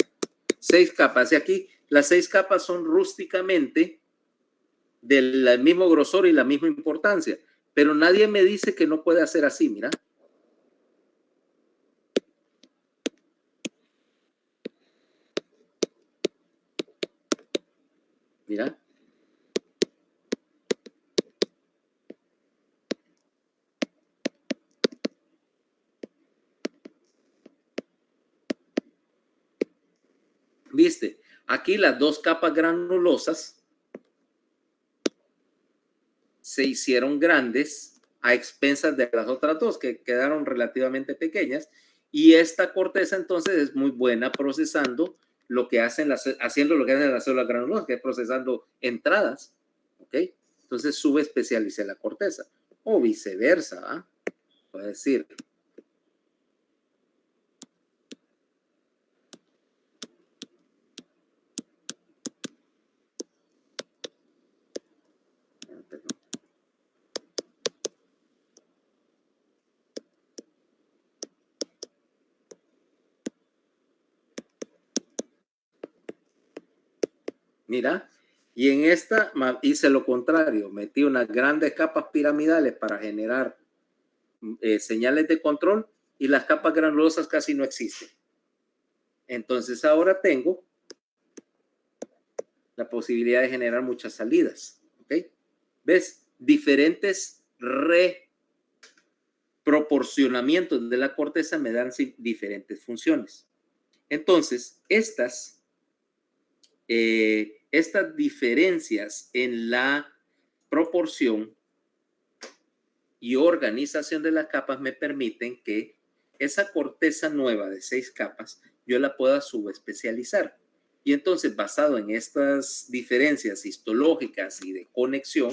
A: 6 capas. Y aquí las 6 capas son rústicamente del mismo grosor y la misma importancia. Pero nadie me dice que no puede hacer así, mira. Mira. ¿Viste? Aquí las 2 capas granulosas se hicieron grandes a expensas de las otras 2 que quedaron relativamente pequeñas, y esta corteza entonces es muy buena procesando haciendo lo que hacen las células granulosas, que es procesando entradas, ¿ok? Entonces subespecialicé la corteza, o viceversa, ¿eh? Puede decir. Mira, y en esta hice lo contrario, metí unas grandes capas piramidales para generar señales de control, y las capas granulosas casi no existen. Entonces ahora tengo la posibilidad de generar muchas salidas. ¿Ok? ¿Ves? Diferentes reproporcionamientos de la corteza me dan diferentes funciones. Entonces, estas diferencias en la proporción y organización de las capas me permiten que esa corteza nueva de 6 capas yo la pueda subespecializar. Y entonces, basado en estas diferencias histológicas y de conexión,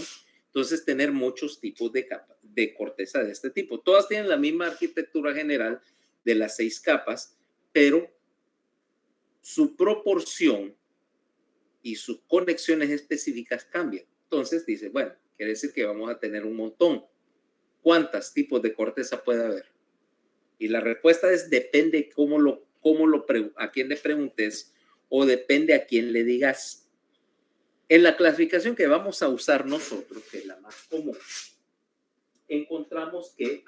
A: Entonces, tener muchos tipos de capas de corteza de este tipo. Todas tienen la misma arquitectura general de las 6 capas, pero su proporción y sus conexiones específicas cambian. Entonces, dice, bueno, quiere decir que vamos a tener un montón. ¿Cuántos tipos de corteza puede haber? Y la respuesta es depende a quién le preguntes o depende a quién le digas. En la clasificación que vamos a usar nosotros, que es la más común, encontramos que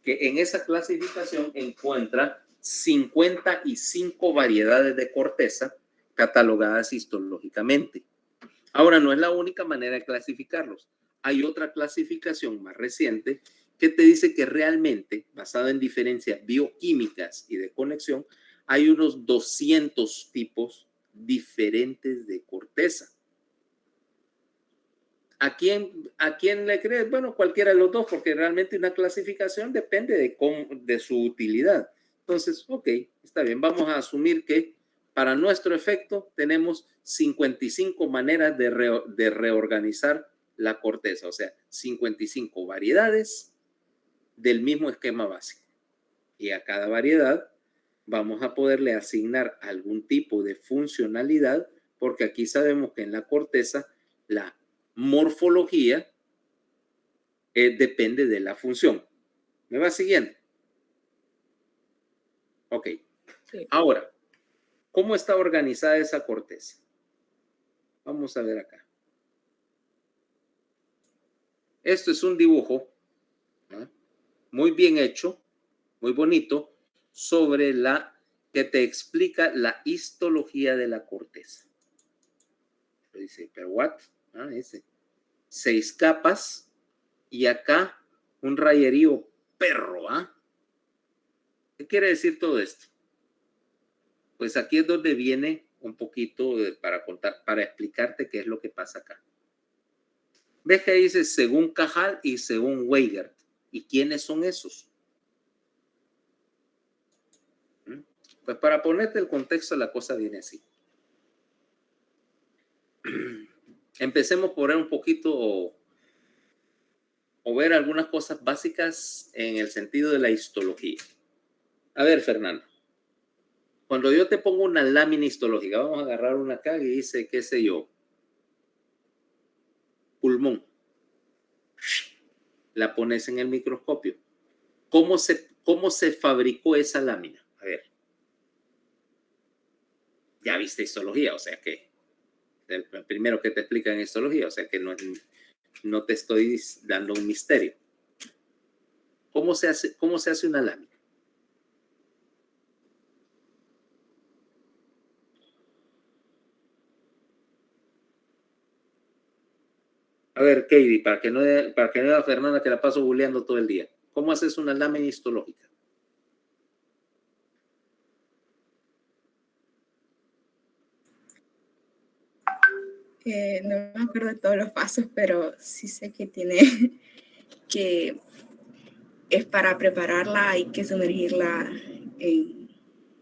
A: en esa clasificación encuentra 55 variedades de corteza catalogadas histológicamente. Ahora, no es la única manera de clasificarlos. Hay otra clasificación más reciente que te dice que realmente, basada en diferencias bioquímicas y de conexión, hay unos 200 tipos diferentes de corteza. ¿A quién le crees? Bueno, cualquiera de los dos, porque realmente una clasificación depende de su utilidad. Entonces, ok, está bien. Vamos a asumir que para nuestro efecto tenemos 55 maneras de reorganizar la corteza, o sea, 55 variedades del mismo esquema básico. Y a cada variedad vamos a poderle asignar algún tipo de funcionalidad, porque aquí sabemos que en la corteza la morfología depende de la función. ¿Me va siguiendo? Ok. Sí. Ahora, ¿cómo está organizada esa corteza? Vamos a ver acá. Esto es un dibujo, ¿no?, muy bien hecho, muy bonito, sobre que te explica la histología de la corteza. Dice, pero what? Dice 6 capas y acá un rayerío perro, ¿ah? ¿Qué quiere decir todo esto? Pues aquí es donde viene un poquito para explicarte qué es lo que pasa acá. ¿Ves que dice según Cajal y según Weigert? ¿Y quiénes son esos? Pues para ponerte el contexto, la cosa viene así. Empecemos por ver un poquito o ver algunas cosas básicas en el sentido de la histología. A ver, Fernando, cuando yo te pongo una lámina histológica, vamos a agarrar una acá y dice, qué sé yo, pulmón. La pones en el microscopio. ¿Cómo se fabricó esa lámina? A ver. Ya viste histología, o sea que el primero que te explica en histología, o sea que no te estoy dando un misterio. ¿Cómo se hace una lámina? A ver, Katie, para que no vea Fernanda que la paso googleando todo el día. ¿Cómo haces una lámina histológica?
C: No me acuerdo de todos los pasos, pero sí sé que que es para prepararla, hay que sumergirla en,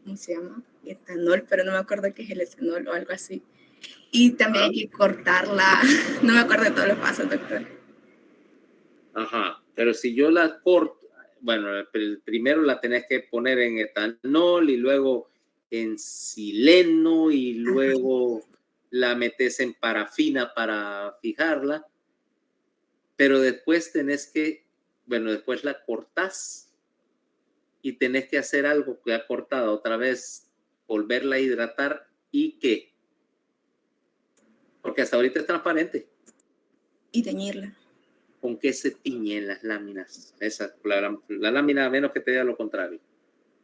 C: ¿cómo se llama? Etanol, pero no me acuerdo qué es el etanol o algo así. Y también hay que cortarla. No me acuerdo de todos los pasos, doctor.
A: Ajá, pero si yo la corto, bueno, primero la tenés que poner en etanol y luego en sileno y luego la metes en parafina para fijarla, pero después después la cortás y tenés que hacer algo que ha cortado otra vez, volverla a hidratar y ¿qué? Porque hasta ahorita es transparente.
C: Y teñirla.
A: ¿Con qué se tiñen las láminas? La lámina, a menos que te diga lo contrario.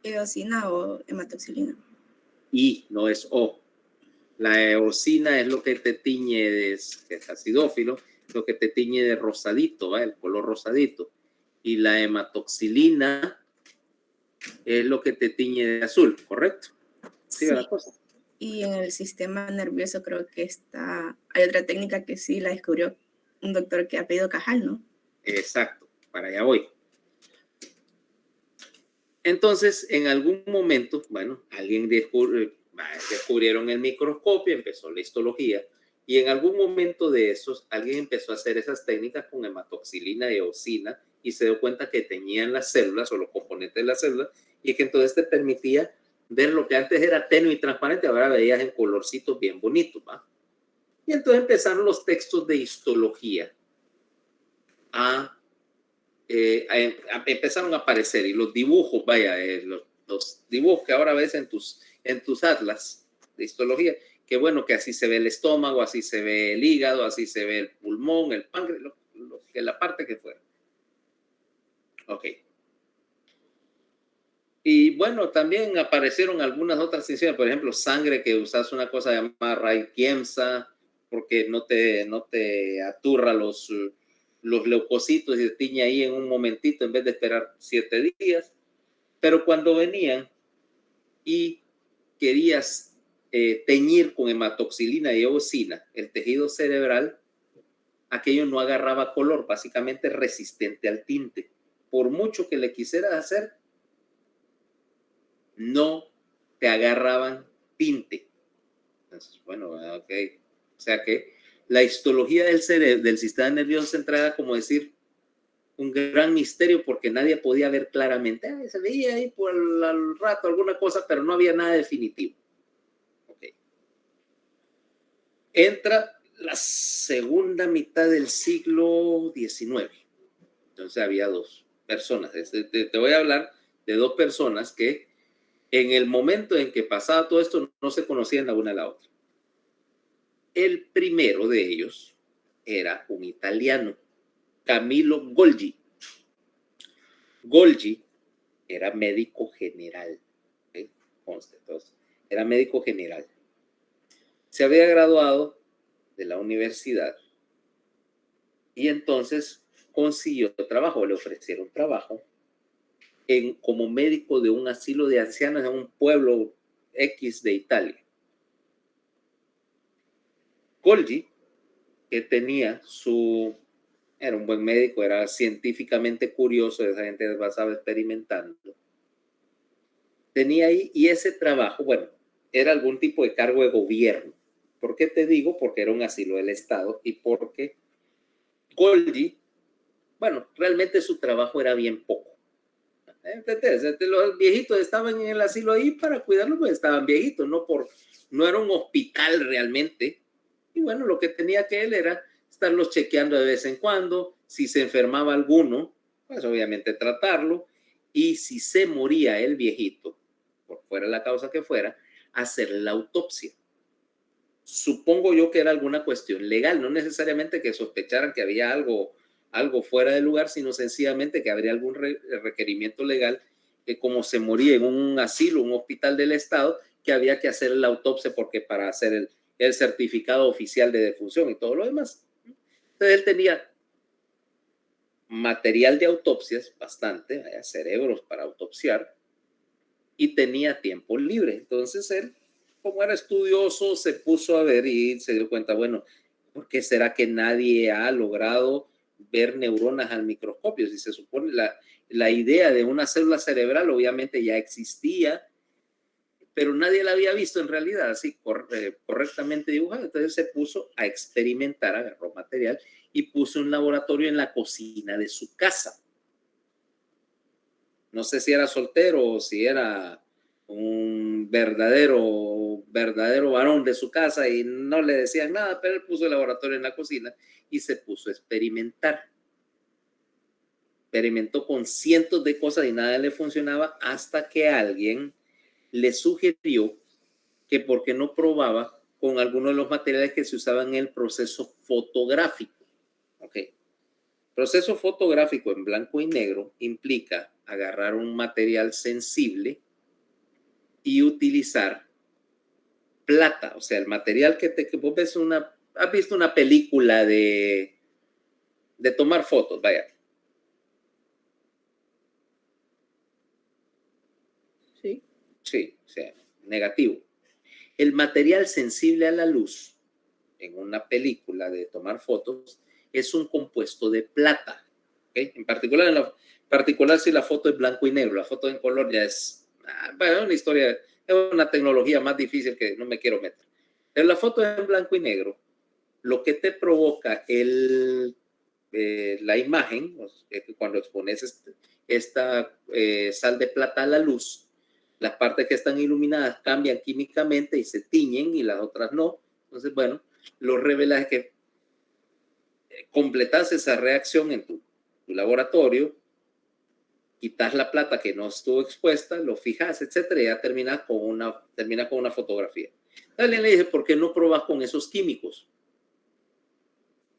C: Eosina o hematoxilina.
A: Y no es O. La eosina es lo que te tiñe que es acidófilo, lo que te tiñe de rosadito, ¿va? El color rosadito. Y la hematoxilina es lo que te tiñe de azul, ¿correcto? Sí, la cosa.
C: Y en el sistema nervioso creo que hay otra técnica que sí la descubrió un doctor que ha pedido Cajal, ¿no?
A: Exacto, para allá voy. Entonces, en algún momento, bueno, alguien descubrieron el microscopio, empezó la histología, Y en algún momento de esos, alguien empezó a hacer esas técnicas con hematoxilina y eosina y se dio cuenta que tenían las células o los componentes de las células y que entonces te permitía ver lo que antes era tenue y transparente, ahora veías en colorcitos bien bonitos, ¿va? Y entonces empezaron los textos de histología empezaron a aparecer y los dibujos, vaya, los dibujos que ahora ves en tus atlas de histología, que bueno, que así se ve el estómago, así se ve el hígado, así se ve el pulmón, el páncreas, la parte que fuera. Ok. Y bueno, también aparecieron algunas otras distinciones, por ejemplo, sangre, que usas una cosa llamada Ray-Kiemsa, porque no te aturra los leucocitos y se tiñe ahí en un momentito en vez de esperar 7 días. Pero cuando venían y querías teñir con hematoxilina y eosina el tejido cerebral, aquello no agarraba color, básicamente resistente al tinte. Por mucho que le quisieras hacer, no te agarraban tinte. Entonces, bueno, ok. O sea que la histología del cerebro, del sistema nervioso central, era como decir un gran misterio porque nadie podía ver claramente. Se veía ahí por el rato alguna cosa, pero no había nada definitivo. Okay. Entra la segunda mitad del siglo XIX. Entonces había dos personas. Te voy a hablar de dos personas que en el momento en que pasaba todo esto no se conocían la una a la otra. El primero de ellos era un italiano, Camillo Golgi. Golgi era médico general. ¿Okay? Conste, entonces, era médico general. Se había graduado de la universidad y entonces consiguió trabajo, le ofrecieron trabajo como médico de un asilo de ancianos en un pueblo X de Italia. Golgi, que era un buen médico, era científicamente curioso, esa gente basaba experimentando. Tenía ahí, y ese trabajo, bueno, era algún tipo de cargo de gobierno. ¿Por qué te digo? Porque era un asilo del Estado y porque Golgi, bueno, realmente su trabajo era bien poco. Los viejitos estaban en el asilo ahí para cuidarlos, pues estaban viejitos, no era un hospital realmente. Y bueno, lo que tenía que él era estarlos chequeando de vez en cuando. Si se enfermaba alguno, pues obviamente tratarlo. Y si se moría el viejito, por fuera la causa que fuera, hacerle la autopsia. Supongo yo que era alguna cuestión legal, no necesariamente que sospecharan que había algo fuera de lugar, sino sencillamente que habría algún requerimiento legal que como se moría en un asilo, un hospital del Estado, que había que hacer la autopsia porque para hacer el certificado oficial de defunción y todo lo demás. Entonces él tenía material de autopsias bastante, cerebros para autopsiar, y tenía tiempo libre. Entonces él, como era estudioso, se puso a ver y se dio cuenta, bueno, ¿por qué será que nadie ha logrado ver neuronas al microscopio? Si se supone la idea de una célula cerebral obviamente ya existía, pero nadie la había visto en realidad así correctamente dibujada. Entonces se puso a experimentar, agarró material y puso un laboratorio en la cocina de su casa. No sé si era soltero o si era un verdadero varón de su casa y no le decían nada, pero él puso el laboratorio en la cocina y se puso a experimentar. Experimentó con cientos de cosas y nada le funcionaba hasta que alguien le sugirió que por qué no probaba con algunos de los materiales que se usaban en el proceso fotográfico. Ok. Proceso fotográfico en blanco y negro implica agarrar un material sensible y utilizar plata, o sea, el material que vos ves has visto una película de tomar fotos, vaya.
B: Sí.
A: Sí, o sea, negativo. El material sensible a la luz en una película de tomar fotos es un compuesto de plata. ¿Okay? En particular si la foto es blanco y negro, la foto en color ya es una historia, es una tecnología más difícil que no me quiero meter. Pero la foto en blanco y negro lo que te provoca la imagen, cuando expones esta sal de plata a la luz, las partes que están iluminadas cambian químicamente y se tiñen y las otras no. Entonces, bueno, lo revela es que completas esa reacción en tu laboratorio, quitas la plata que no estuvo expuesta, lo fijas, etcétera, y ya termina con una fotografía. Alguien le dice, ¿por qué no probas con esos químicos?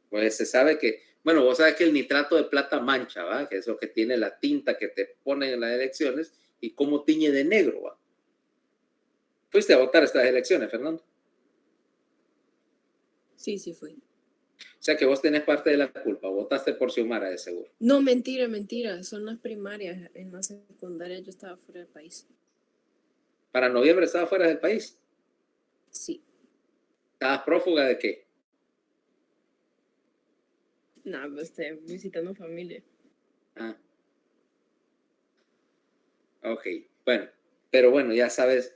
A: Pues se sabe que, bueno, vos sabes que el nitrato de plata mancha, ¿va? Que es lo que tiene la tinta que te ponen en las elecciones y cómo tiñe de negro, ¿va? ¿Fuiste a votar estas elecciones, Fernando?
B: Sí, sí fui.
A: O sea que vos tenés parte de la culpa, votaste por Xiomara de seguro.
B: No, mentira. Son las primarias. En la secundaria yo estaba fuera del país.
A: ¿Para noviembre estabas fuera del país?
B: Sí.
A: ¿Estabas prófuga de qué?
B: No, pues visitando familia.
A: Ah. Ok, bueno, pero bueno, ya sabes,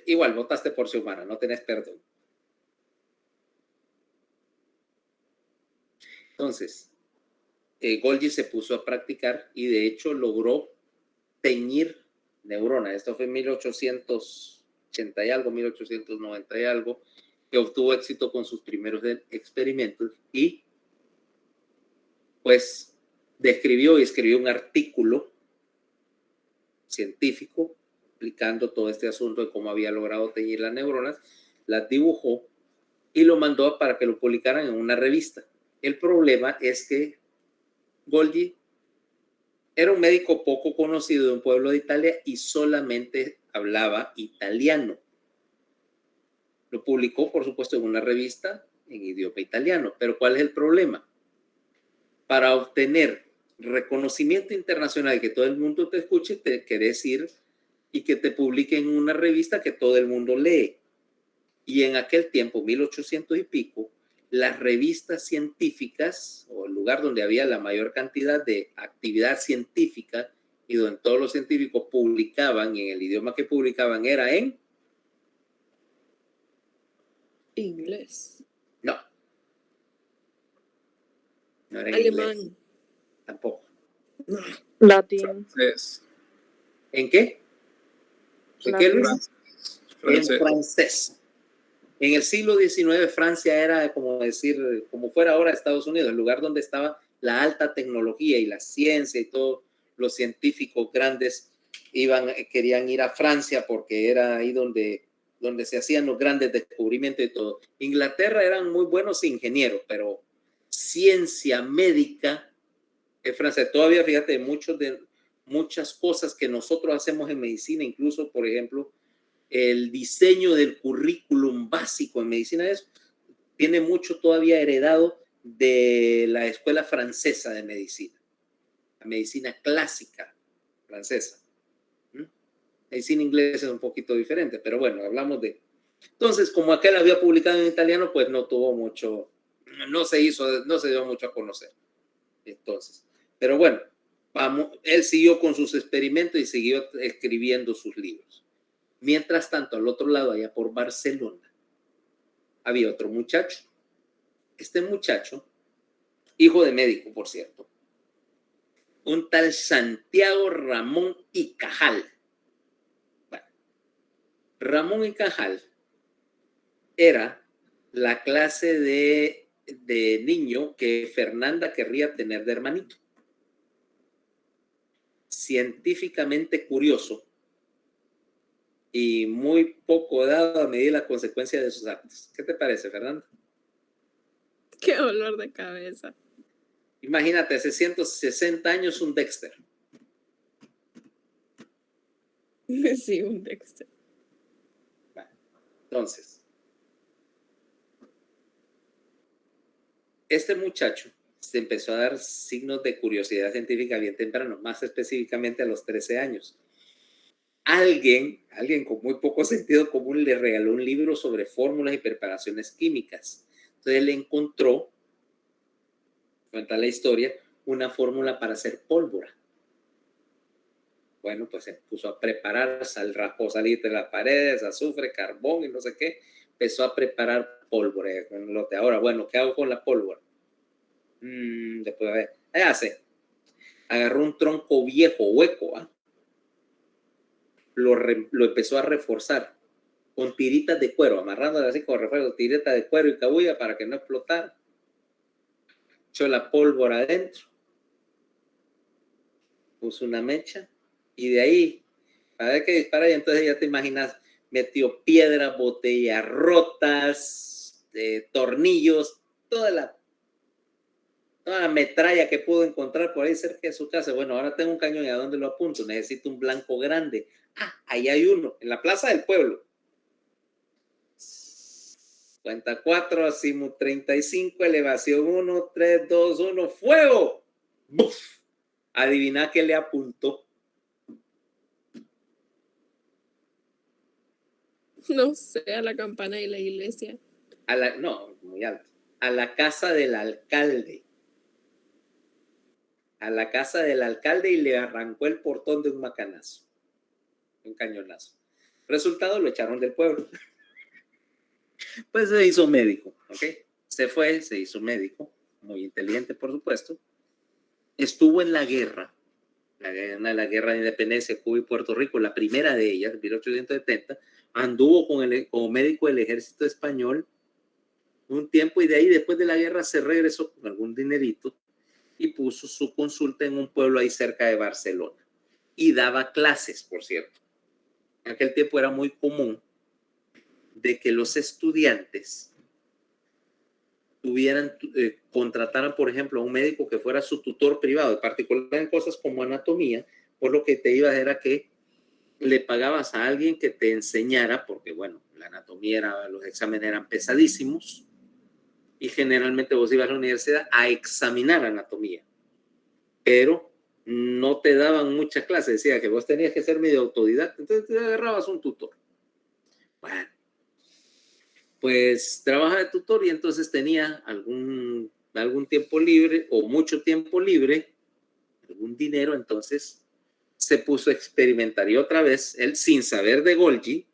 A: igual votaste por Xiomara, no tenés perdón. Entonces, Golgi se puso a practicar y de hecho logró teñir neuronas. Esto fue en 1880 y algo, 1890 y algo, que obtuvo éxito con sus primeros experimentos y pues describió y escribió un artículo científico explicando todo este asunto de cómo había logrado teñir las neuronas, las dibujó y lo mandó para que lo publicaran en una revista. El problema es que Golgi era un médico poco conocido de un pueblo de Italia y solamente hablaba italiano. Lo publicó, por supuesto, en una revista en idioma italiano. Pero ¿cuál es el problema? Para obtener reconocimiento internacional, que todo el mundo te escuche, te querés ir y que te publique en una revista que todo el mundo lee. Y en aquel tiempo, 1800 y pico, las revistas científicas, o el lugar donde había la mayor cantidad de actividad científica y donde todos los científicos publicaban, y en el idioma que publicaban era en...
B: Inglés.
A: No. No era en
B: Alemán.
A: inglés. Tampoco.
B: No.
D: Latín.
E: Francés.
A: ¿En qué? ¿En qué, Luis?
E: Francés.
A: En francés. En el siglo XIX, Francia era como decir, como fuera ahora Estados Unidos, el lugar donde estaba la alta tecnología y la ciencia y todos los científicos grandes querían ir a Francia porque era ahí donde se hacían los grandes descubrimientos y todo. Inglaterra eran muy buenos ingenieros, pero ciencia médica en Francia. Todavía, fíjate, muchas cosas que nosotros hacemos en medicina, incluso, por ejemplo, el diseño del currículum básico en medicina, eso tiene mucho todavía heredado de la escuela francesa de medicina, la medicina clásica francesa. Medicina inglesa es un poquito diferente, pero bueno, hablamos de... Entonces, como aquel había publicado en italiano, pues no tuvo mucho, no se dio mucho a conocer. Entonces, pero bueno, él siguió con sus experimentos y siguió escribiendo sus libros. Mientras tanto, al otro lado, allá por Barcelona, había otro muchacho. Este muchacho, hijo de médico, por cierto, un tal Santiago Ramón y Cajal. Bueno, Ramón y Cajal era la clase de niño que Fernanda querría tener de hermanito. Científicamente curioso y muy poco dado a medir la consecuencia de sus actos. ¿Qué te parece, Fernando?
B: Qué dolor de cabeza.
A: Imagínate, hace 160 años un Dexter.
B: Sí, un Dexter.
A: Bueno, entonces, este muchacho se empezó a dar signos de curiosidad científica bien temprano, más específicamente a los 13 años. Alguien con muy poco sentido común le regaló un libro sobre fórmulas y preparaciones químicas. Entonces él encontró, cuenta la historia, una fórmula para hacer pólvora. Bueno, pues se puso a preparar, raspó salir de las paredes, azufre, carbón y no sé qué. Empezó a preparar pólvora en el lote. Ahora, bueno, ¿qué hago con la pólvora? Después, a ver, ¿qué hace? Agarró un tronco viejo, hueco, ¿eh? Lo empezó a reforzar con tiritas de cuero, amarrándole así con refuerzo, tiritas de cuero y cabuya para que no explotara. Echó la pólvora adentro, puso una mecha y de ahí, a ver qué dispara, y entonces ya te imaginas, metió piedras, botellas rotas, tornillos, toda la metralla que pudo encontrar por ahí cerca de su casa. Bueno, ahora tengo un cañón, ¿y a dónde lo apunto? Necesito un blanco grande. Ahí hay uno, en la plaza del pueblo. Cuenta 4, azimut 35, elevación 1, 3, 2, 1, ¡fuego! ¡Buf! Adivina qué le apuntó.
B: No sé, a la campana de la iglesia.
A: No, muy alto. A la casa del alcalde. A la casa del alcalde y le arrancó el portón de un macanazo. Un cañonazo. Resultado, lo echaron del pueblo. Pues se hizo médico, ¿ok? Se fue, se hizo médico. Muy inteligente, por supuesto. Estuvo en la guerra la guerra de independencia de Cuba y Puerto Rico, la primera de ellas, 1870, anduvo como médico del ejército español un tiempo y de ahí después de la guerra se regresó con algún dinerito y puso su consulta en un pueblo ahí cerca de Barcelona y daba clases, por cierto. En aquel tiempo era muy común de que los estudiantes contrataran, por ejemplo, a un médico que fuera su tutor privado, en particular en cosas como anatomía, por lo que te iba era que le pagabas a alguien que te enseñara, porque bueno, la anatomía los exámenes eran pesadísimos y generalmente vos ibas a la universidad a examinar anatomía, pero no te daban muchas clases, decía que vos tenías que ser medio autodidacta, entonces te agarrabas un tutor. Bueno, pues trabaja de tutor y entonces tenía algún tiempo libre o mucho tiempo libre, algún dinero, entonces se puso a experimentar y otra vez él, sin saber de Golgi,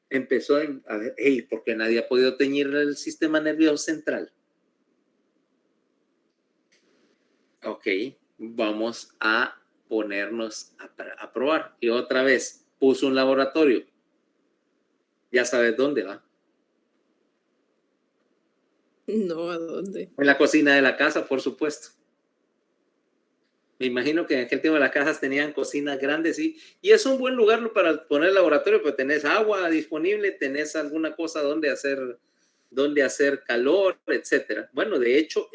A: empezó a ver, hey, ¿por qué nadie ha podido teñir el sistema nervioso central? Ok, vamos a ponernos a probar. Y otra vez puso un laboratorio. Ya sabes dónde va.
B: No, ¿a dónde?
A: En la cocina de la casa, por supuesto. Me imagino que en aquel tiempo las casas tenían cocinas grandes y es un buen lugar para poner el laboratorio, pero tenés agua disponible, tenés alguna cosa donde hacer calor, etcétera. Bueno, de hecho,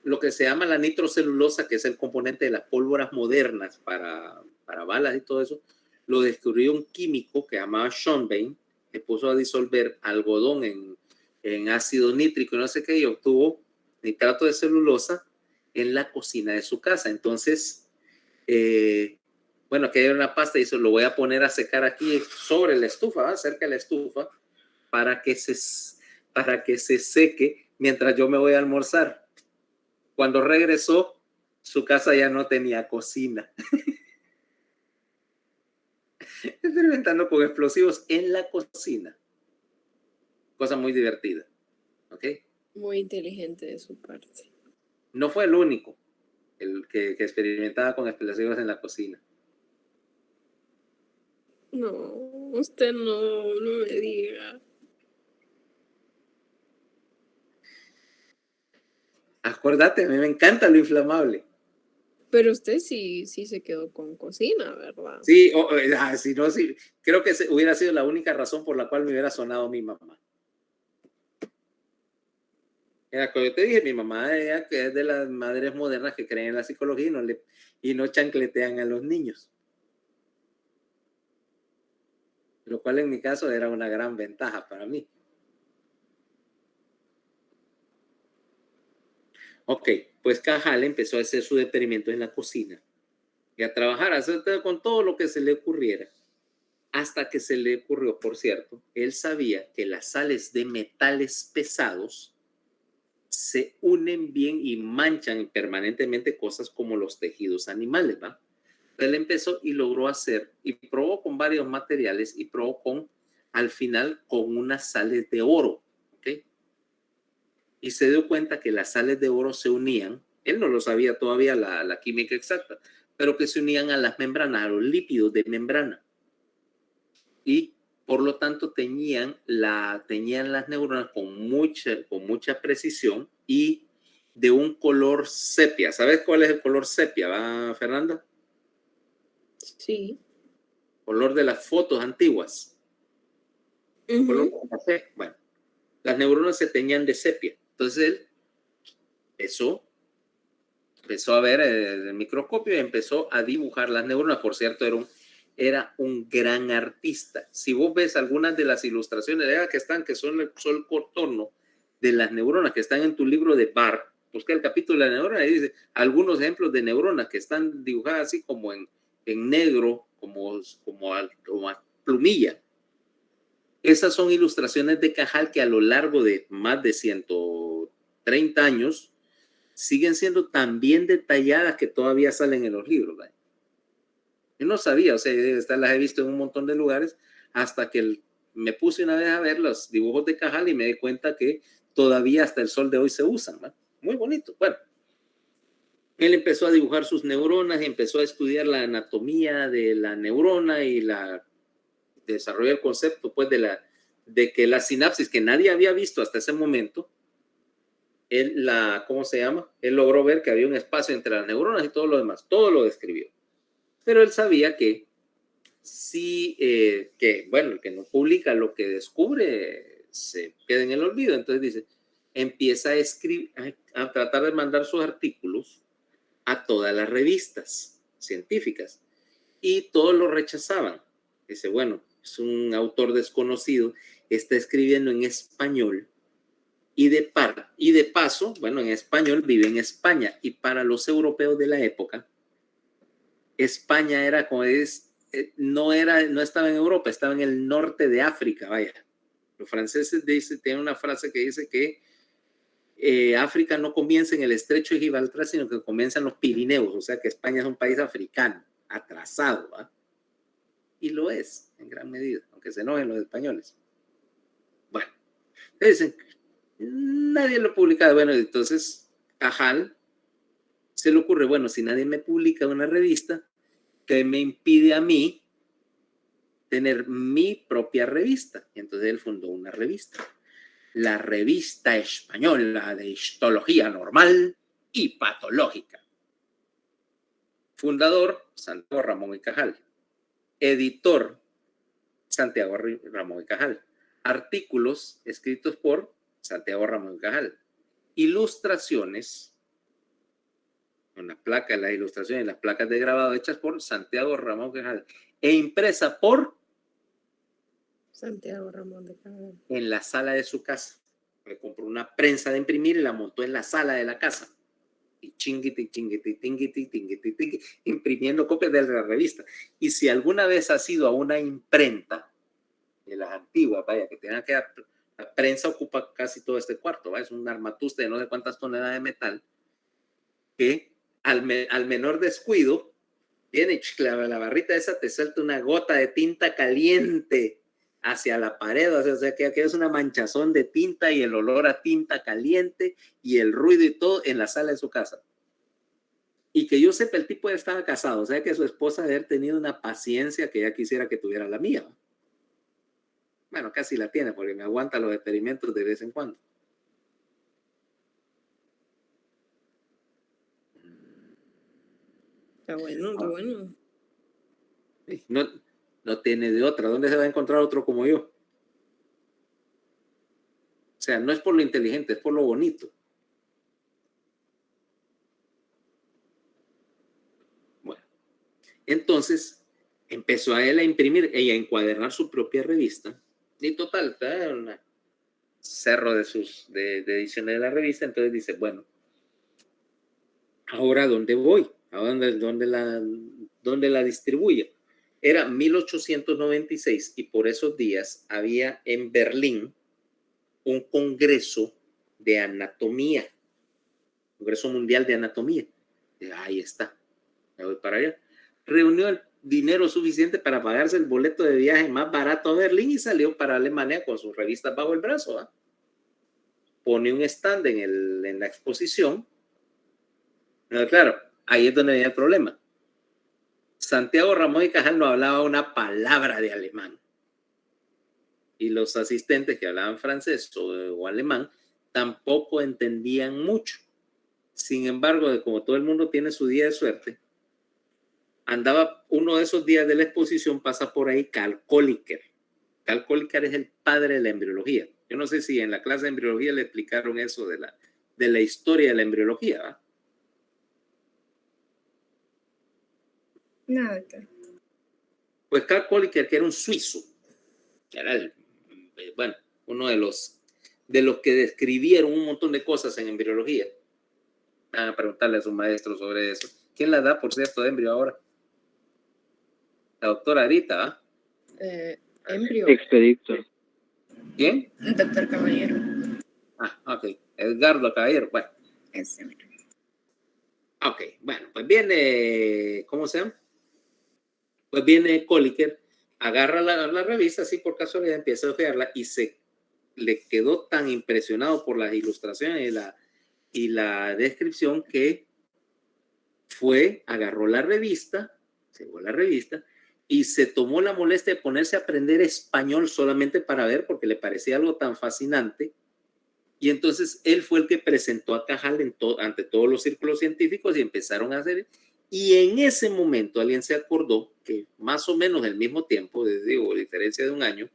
A: lo que se llama la nitrocelulosa, que es el componente de las pólvoras modernas para balas y todo eso, lo descubrió un químico que llamaba Schonbein, que puso a disolver algodón en ácido nítrico y no sé qué, y obtuvo nitrato de celulosa en la cocina de su casa. Entonces, bueno, aquí hay una pasta y eso lo voy a poner a secar aquí sobre la estufa, ¿va? Cerca de la estufa, para que se seque mientras yo me voy a almorzar. Cuando regresó, su casa ya no tenía cocina. Experimentando con explosivos en la cocina. Cosa muy divertida. ¿Ok?
B: Muy inteligente de su parte.
A: No fue el único el que experimentaba con explosivos en la cocina.
B: No, usted no me diga.
A: Acuérdate, a mí me encanta lo inflamable.
B: Pero usted sí se quedó con cocina, ¿verdad?
A: Sí, si no, sí, creo que hubiera sido la única razón por la cual me hubiera sonado mi mamá. Como yo te dije, mi mamá ella, que es de las madres modernas que creen en la psicología y no chancletean a los niños. Lo cual en mi caso era una gran ventaja para mí. Ok, pues Cajal empezó a hacer su experimento en la cocina y a trabajar con todo lo que se le ocurriera. Hasta que se le ocurrió, por cierto, él sabía que las sales de metales pesados se unen bien y manchan permanentemente cosas como los tejidos animales, ¿va? Él empezó y logró hacer, y probó con varios materiales y probó con al final con unas sales de oro, ¿ok? Y se dio cuenta que las sales de oro se unían, él no lo sabía todavía la química exacta, pero que se unían a las membranas, a los lípidos de membrana. Y por lo tanto tenían las neuronas con mucha precisión y de un color sepia. ¿Sabes cuál es el color sepia, va, Fernanda?
B: Sí.
A: Color de las fotos antiguas. Color café. Bueno, las neuronas se teñían de sepia. Entonces él empezó a ver el microscopio y empezó a dibujar las neuronas. Por cierto, era un gran artista. Si vos ves algunas de las ilustraciones que son el contorno de las neuronas que están en tu libro de Barr, busca el capítulo de la neurona y dice algunos ejemplos de neuronas que están dibujadas así como en negro, como a plumilla. Esas son ilustraciones de Cajal que a lo largo de más de 130 años siguen siendo tan bien detalladas que todavía salen en los libros. ¿Vale? Yo no sabía, o sea, las he visto en un montón de lugares hasta que me puse una vez a ver los dibujos de Cajal y me di cuenta que todavía hasta el sol de hoy se usan. ¿Vale? Muy bonito. Bueno, él empezó a dibujar sus neuronas y empezó a estudiar la anatomía de la neurona y desarrolló el concepto pues de que la sinapsis que nadie había visto hasta ese momento, ¿cómo se llama? Él logró ver que había un espacio entre las neuronas y todo lo demás, todo lo describió. Pero él sabía que bueno, el que no publica lo que descubre se queda en el olvido. Entonces dice, empieza a escribir, a tratar de mandar sus artículos a todas las revistas científicas y todos lo rechazaban. Dice, bueno, es un autor desconocido, está escribiendo en español y de paso, bueno, en español vive en España y para los europeos de la época, España era como no estaba en Europa, estaba en el norte de África, vaya. Los franceses tienen una frase que dice que África no comienza en el estrecho de Gibraltar, sino que comienza en los Pirineos, o sea que España es un país africano, atrasado, ¿va? Y lo es, en gran medida, aunque se enojen los españoles. Bueno, dicen, nadie lo ha publicado. Bueno, entonces Cajal se le ocurre, bueno, si nadie me publica una revista, ¿qué me impide a mí tener mi propia revista? Y entonces él fundó una revista, la Revista Española de Histología Normal y Patológica. Fundador, Santiago Ramón y Cajal. Editor, Santiago Ramón y Cajal. Artículos escritos por Santiago Ramón y Cajal. Ilustraciones, una placa, las ilustraciones, las placas de grabado hechas por Santiago Ramón y Cajal e impresa por
B: Santiago Ramón de Cajal
A: en la sala de su casa. Le compró una prensa de imprimir y la montó en la sala de la casa. Y chinguiti, imprimiendo copias de la revista. Y si alguna vez has ido a una imprenta de las antiguas, vaya, que tengan que la prensa ocupa casi todo este cuarto, ¿va? Es un armatuste de no sé cuántas toneladas de metal que al menor descuido viene la barrita esa, te suelta una gota de tinta caliente hacia la pared, o sea que es una manchazón de tinta y el olor a tinta caliente y el ruido y todo en la sala de su casa. Y que yo sepa, el tipo ya estaba casado, o sea que su esposa debe haber tenido una paciencia que ya quisiera que tuviera la mía. Bueno, casi la tiene porque me aguanta los experimentos de vez en cuando.
B: Está bueno, está bueno.
A: No tiene de otra. ¿Dónde se va a encontrar otro como yo? O sea, no es por lo inteligente, es por lo bonito. Bueno, entonces empezó a él a imprimir y a encuadernar su propia revista. Y total, un cerro de ediciones de la revista. Entonces dice, bueno, ¿ahora dónde voy? ¿A dónde la distribuyo? Era 1896 y por esos días había en Berlín un congreso de anatomía, Congreso Mundial de Anatomía. Ahí está, me voy para allá. Reunió dinero suficiente para pagarse el boleto de viaje más barato a Berlín y salió para Alemania con sus revistas bajo el brazo. ¿eh? Pone un stand en la exposición. Pero claro, ahí es donde viene el problema. Santiago Ramón y Cajal no hablaba una palabra de alemán. Y los asistentes que hablaban francés o alemán tampoco entendían mucho. Sin embargo, como todo el mundo tiene su día de suerte, andaba uno de esos días de la exposición, pasa por ahí Karl Kolliker. Karl Kolliker es el padre de la embriología. Yo no sé si en la clase de embriología le explicaron eso de la historia de la embriología. ¿Va?
C: No, doctor.
A: Pues Karl Kolliker, que era un suizo, era uno de los que describieron un montón de cosas en embriología. Van a preguntarle a su maestro sobre eso. ¿Quién la da, por cierto, de embrio ahora? La doctora Arita, ¿ah?
B: Embrio.
D: Expedito.
A: ¿Quién?
C: Doctor Caballero.
A: Ok. Edgardo Caballero. Bueno.
C: Ese.
A: Ok. Bueno, pues viene, ¿cómo se llama? Pues viene Kolliker, agarra la revista así por casualidad, empieza a ojearla y le quedó tan impresionado por las ilustraciones y la descripción que agarró la revista, se llevó la revista y se tomó la molestia de ponerse a aprender español solamente para ver, porque le parecía algo tan fascinante. Y entonces él fue el que presentó a Cajal ante todos los círculos científicos y empezaron a hacer. Y en ese momento alguien se acordó que más o menos al mismo tiempo, digo, diferencia de un año,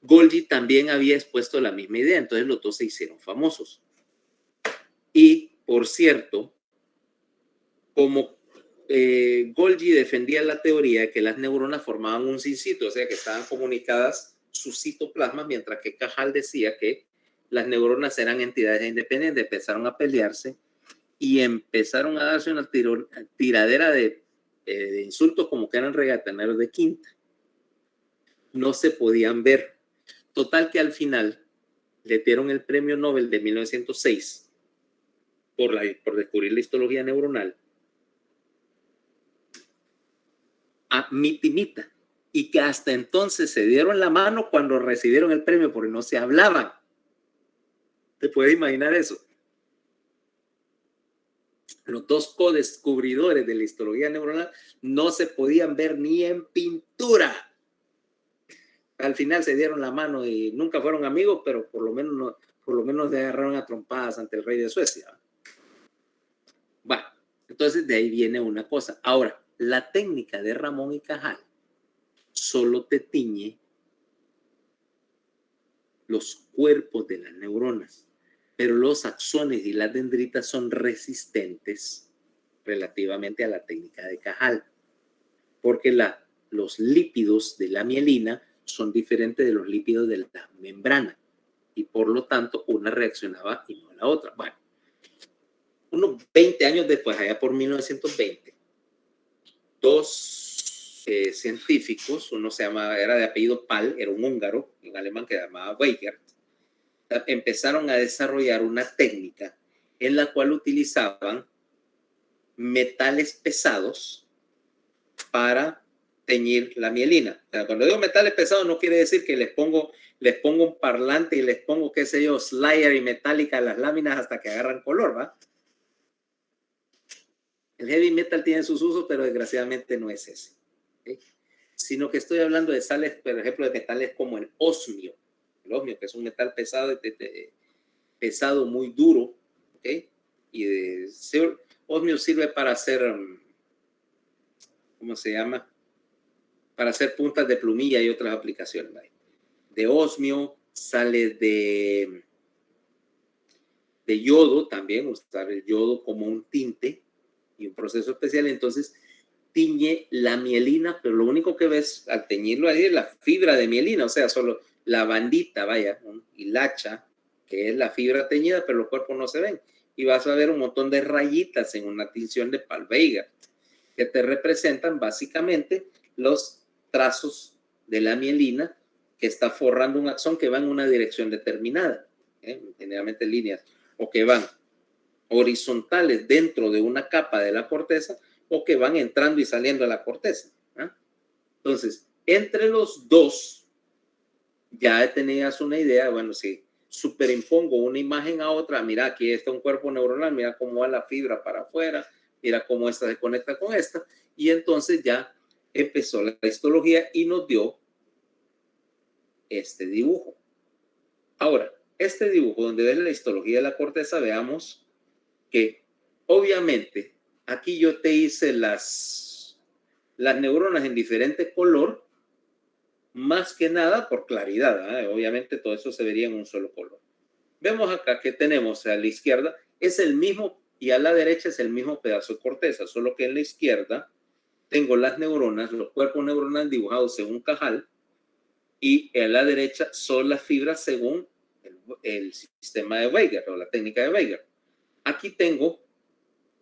A: Golgi también había expuesto la misma idea. Entonces los dos se hicieron famosos. Y, por cierto, como Golgi defendía la teoría de que las neuronas formaban un sincito, o sea, que estaban comunicadas su citoplasma, mientras que Cajal decía que las neuronas eran entidades independientes, empezaron a pelearse y empezaron a darse una tiradera de insultos como que eran regataneros de quinta. No se podían ver. Total que al final le dieron el premio Nobel de 1906 por descubrir la histología neuronal a Mitimita, y que hasta entonces se dieron la mano cuando recibieron el premio porque no se hablaban. ¿Te puedes imaginar eso? Los dos co-descubridores de la histología neuronal no se podían ver ni en pintura. Al final se dieron la mano y nunca fueron amigos, pero por lo menos se agarraron a trompadas ante el rey de Suecia. Bueno, entonces de ahí viene una cosa. Ahora, la técnica de Ramón y Cajal solo te tiñe los cuerpos de las neuronas, pero los axones y las dendritas son resistentes relativamente a la técnica de Cajal, porque los lípidos de la mielina son diferentes de los lípidos de la membrana y por lo tanto una reaccionaba y no la otra. Bueno, unos 20 años después, allá por 1920, dos científicos, uno era de apellido Pal, era un húngaro en alemán que se llamaba Weigert, empezaron a desarrollar una técnica en la cual utilizaban metales pesados para teñir la mielina. O sea, cuando digo metales pesados no quiere decir que les pongo un parlante y les pongo, qué sé yo, Slayer y metálica a las láminas hasta que agarran color, ¿va? El heavy metal tiene sus usos, pero desgraciadamente no es ese. ¿Okay? Sino que estoy hablando de sales, por ejemplo, de metales como el osmio. El osmio, que es un metal pesado, pesado muy duro. ¿Okay? Y osmio sirve para hacer, ¿cómo se llama? Para hacer puntas de plumilla y otras aplicaciones. ¿Vale? De osmio sale de yodo también, usar el yodo como un tinte y un proceso especial, entonces tiñe la mielina, pero lo único que ves al teñirlo ahí es la fibra de mielina, o sea, solo la bandita, vaya, un hilacha, que es la fibra teñida, pero los cuerpos no se ven. Y vas a ver un montón de rayitas en una tinción de Pal-Weigert, que te representan básicamente los trazos de la mielina que está forrando un axón que va en una dirección determinada, generalmente líneas, o que van horizontales dentro de una capa de la corteza o que van entrando y saliendo de la corteza. Entonces, entre los dos, ya tenías una idea. Bueno, si superimpongo una imagen a otra, mira, aquí está un cuerpo neuronal, mira cómo va la fibra para afuera, mira cómo esta se conecta con esta, y entonces ya empezó la histología y nos dio este dibujo. Ahora, este dibujo donde ves la histología de la corteza, veamos que obviamente aquí yo te hice las neuronas en diferente color, más que nada por claridad, ¿eh? Obviamente todo eso se vería en un solo color. Vemos acá que tenemos a la izquierda, es el mismo, y a la derecha es el mismo pedazo de corteza, solo que en la izquierda tengo las neuronas, los cuerpos neuronales dibujados según Cajal, y a la derecha son las fibras según el sistema de Weiger o la técnica de Weiger. Aquí tengo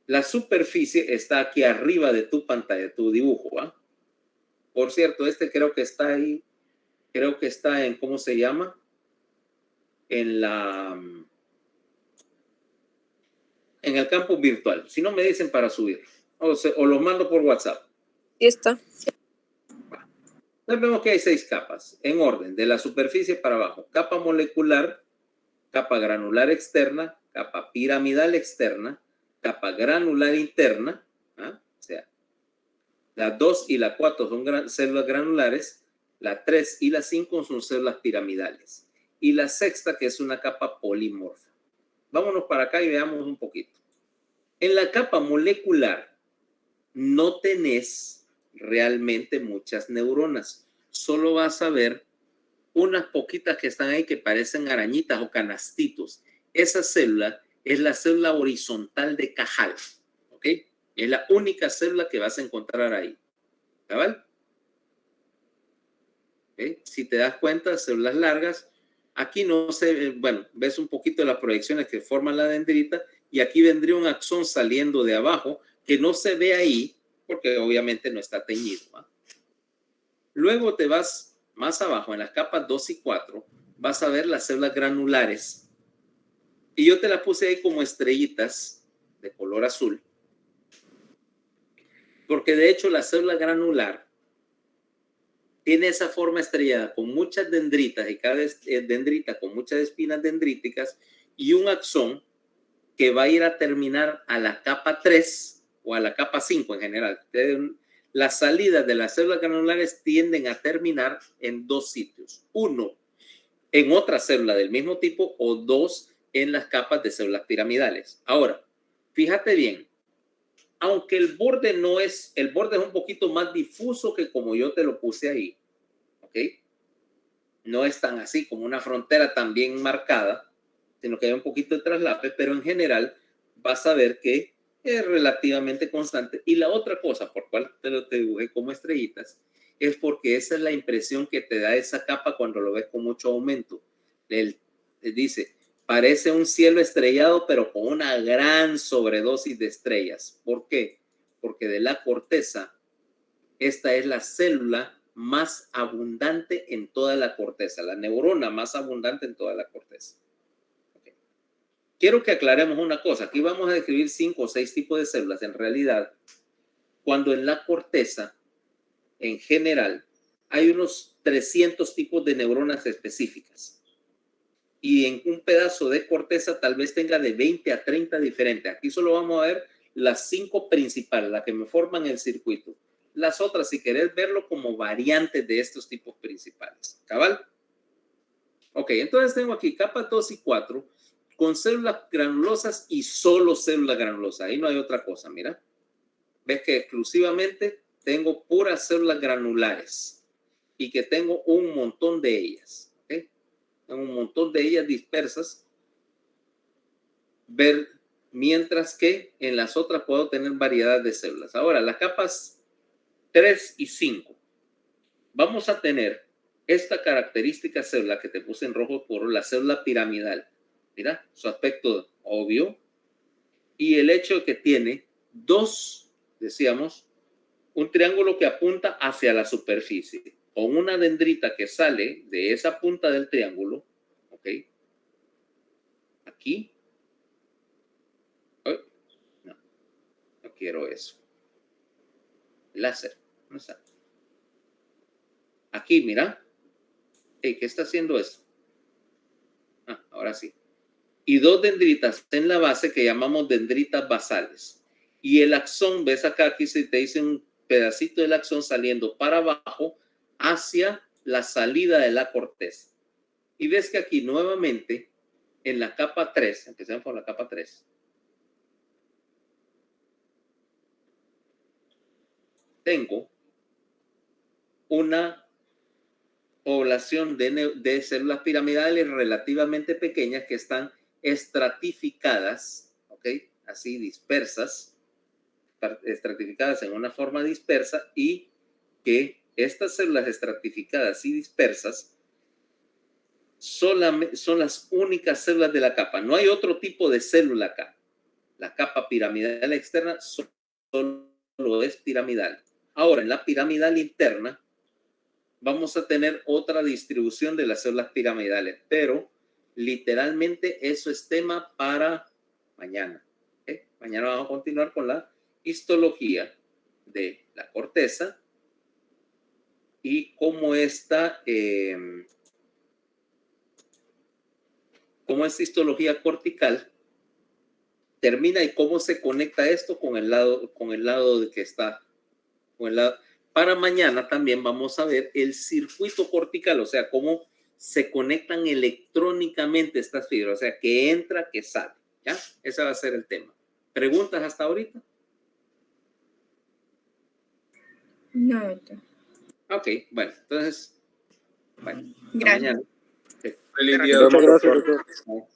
A: la superficie, está aquí arriba de tu pantalla, tu dibujo, ¿va? Por cierto, este creo que está ahí, creo que está en, ¿cómo se llama? En el campo virtual. Si no me dicen para subir, o los mando por WhatsApp.
B: Y está.
A: Entonces vemos que hay 6 capas, en orden, de la superficie para abajo. Capa molecular, capa granular externa, capa piramidal externa, capa granular interna, ¿ah? O sea, la 2 y la 4 son células granulares, la 3 y la 5 son células piramidales, y la sexta, que es una capa polimorfa. Vámonos para acá y veamos un poquito. En la capa molecular no tenés realmente muchas neuronas, solo vas a ver unas poquitas que están ahí que parecen arañitas o canastitos. Esa célula es la célula horizontal de Cajal, ¿ok? Es la única célula que vas a encontrar ahí, ¿cabal? ¿Okay? Si te das cuenta, células largas, aquí no se, bueno, ves un poquito de las proyecciones que forman la dendrita, y aquí vendría un axón saliendo de abajo que no se ve ahí porque obviamente no está teñido, ¿va? Luego te vas más abajo, en las capas 2 y 4, vas a ver las células granulares. Y yo te las puse ahí como estrellitas de color azul. Porque de hecho la célula granular tiene esa forma estrellada con muchas dendritas, y cada dendrita con muchas espinas dendríticas, y un axón que va a ir a terminar a la capa 3 o a la capa 5 en general. Las salidas de las células granulares tienden a terminar en 2 sitios. Uno, en otra célula del mismo tipo, o 2, en las capas de células piramidales. Ahora, fíjate bien, aunque el borde es un poquito más difuso que como yo te lo puse ahí, ¿ok? No es tan así como una frontera tan bien marcada, sino que hay un poquito de traslape, pero en general vas a ver que es relativamente constante. Y la otra cosa por cual te dibujé como estrellitas es porque esa es la impresión que te da esa capa cuando lo ves con mucho aumento. Él dice, parece un cielo estrellado, pero con una gran sobredosis de estrellas. ¿Por qué? Porque de la corteza, esta es la célula más abundante en toda la corteza, la neurona más abundante en toda la corteza. Okay. Quiero que aclaremos una cosa. Aquí vamos a describir 5 o 6 tipos de células. En realidad, cuando en la corteza, en general, hay unos 300 tipos de neuronas específicas. Y en un pedazo de corteza tal vez tenga de 20 a 30 diferentes. Aquí solo vamos a ver las 5 principales, las que me forman el circuito. Las otras, si querés verlo como variantes de estos tipos principales. ¿Cabal? Ok, entonces tengo aquí capa 2 y 4 con células granulosas y solo células granulosas. Ahí no hay otra cosa, mira. Ves que exclusivamente tengo puras células granulares y que tengo un montón de ellas. ¿Okay? Tengo un montón de ellas dispersas. Mientras que en las otras puedo tener variedad de células. Ahora, las capas 3 y 5. Vamos a tener esta característica célula que te puse en rojo por la célula piramidal. Mira, su aspecto obvio. Y el hecho de que tiene 2, decíamos, un triángulo que apunta hacia la superficie, con una dendrita que sale de esa punta del triángulo, ¿ok? Aquí. No quiero eso. el láser. ¿Dónde está? Aquí, mira. ¿Qué está haciendo esto? Ahora sí. Y 2 dendritas en la base que llamamos dendritas basales. Y el axón, ves acá, aquí se te dice un pedacito del axón saliendo para abajo hacia la salida de la corteza. Y ves que aquí nuevamente en la capa 3, empecemos por la capa 3. Tengo una población de células piramidales relativamente pequeñas que están estratificadas, ¿ok? Así dispersas, estratificadas en una forma dispersa, y que estas células estratificadas y dispersas son las únicas células de la capa. No hay otro tipo de célula acá. La capa piramidal externa solo es piramidal. Ahora, en la piramidal interna vamos a tener otra distribución de las células piramidales, pero literalmente eso es tema para mañana. ¿Okay? Mañana vamos a continuar con la histología de la corteza y cómo esta histología cortical termina y cómo se conecta esto con el lado de que está, con el lado. Para mañana también vamos a ver el circuito cortical, o sea, cómo se conectan electrónicamente estas fibras, o sea, que entra, que sale, ¿ya? Ese va a ser el tema. ¿Preguntas hasta ahorita?
C: No, doctor.
A: Ok, bueno, entonces, bueno,
C: Gracias.
A: mañana. Okay.
D: Feliz día, doctor.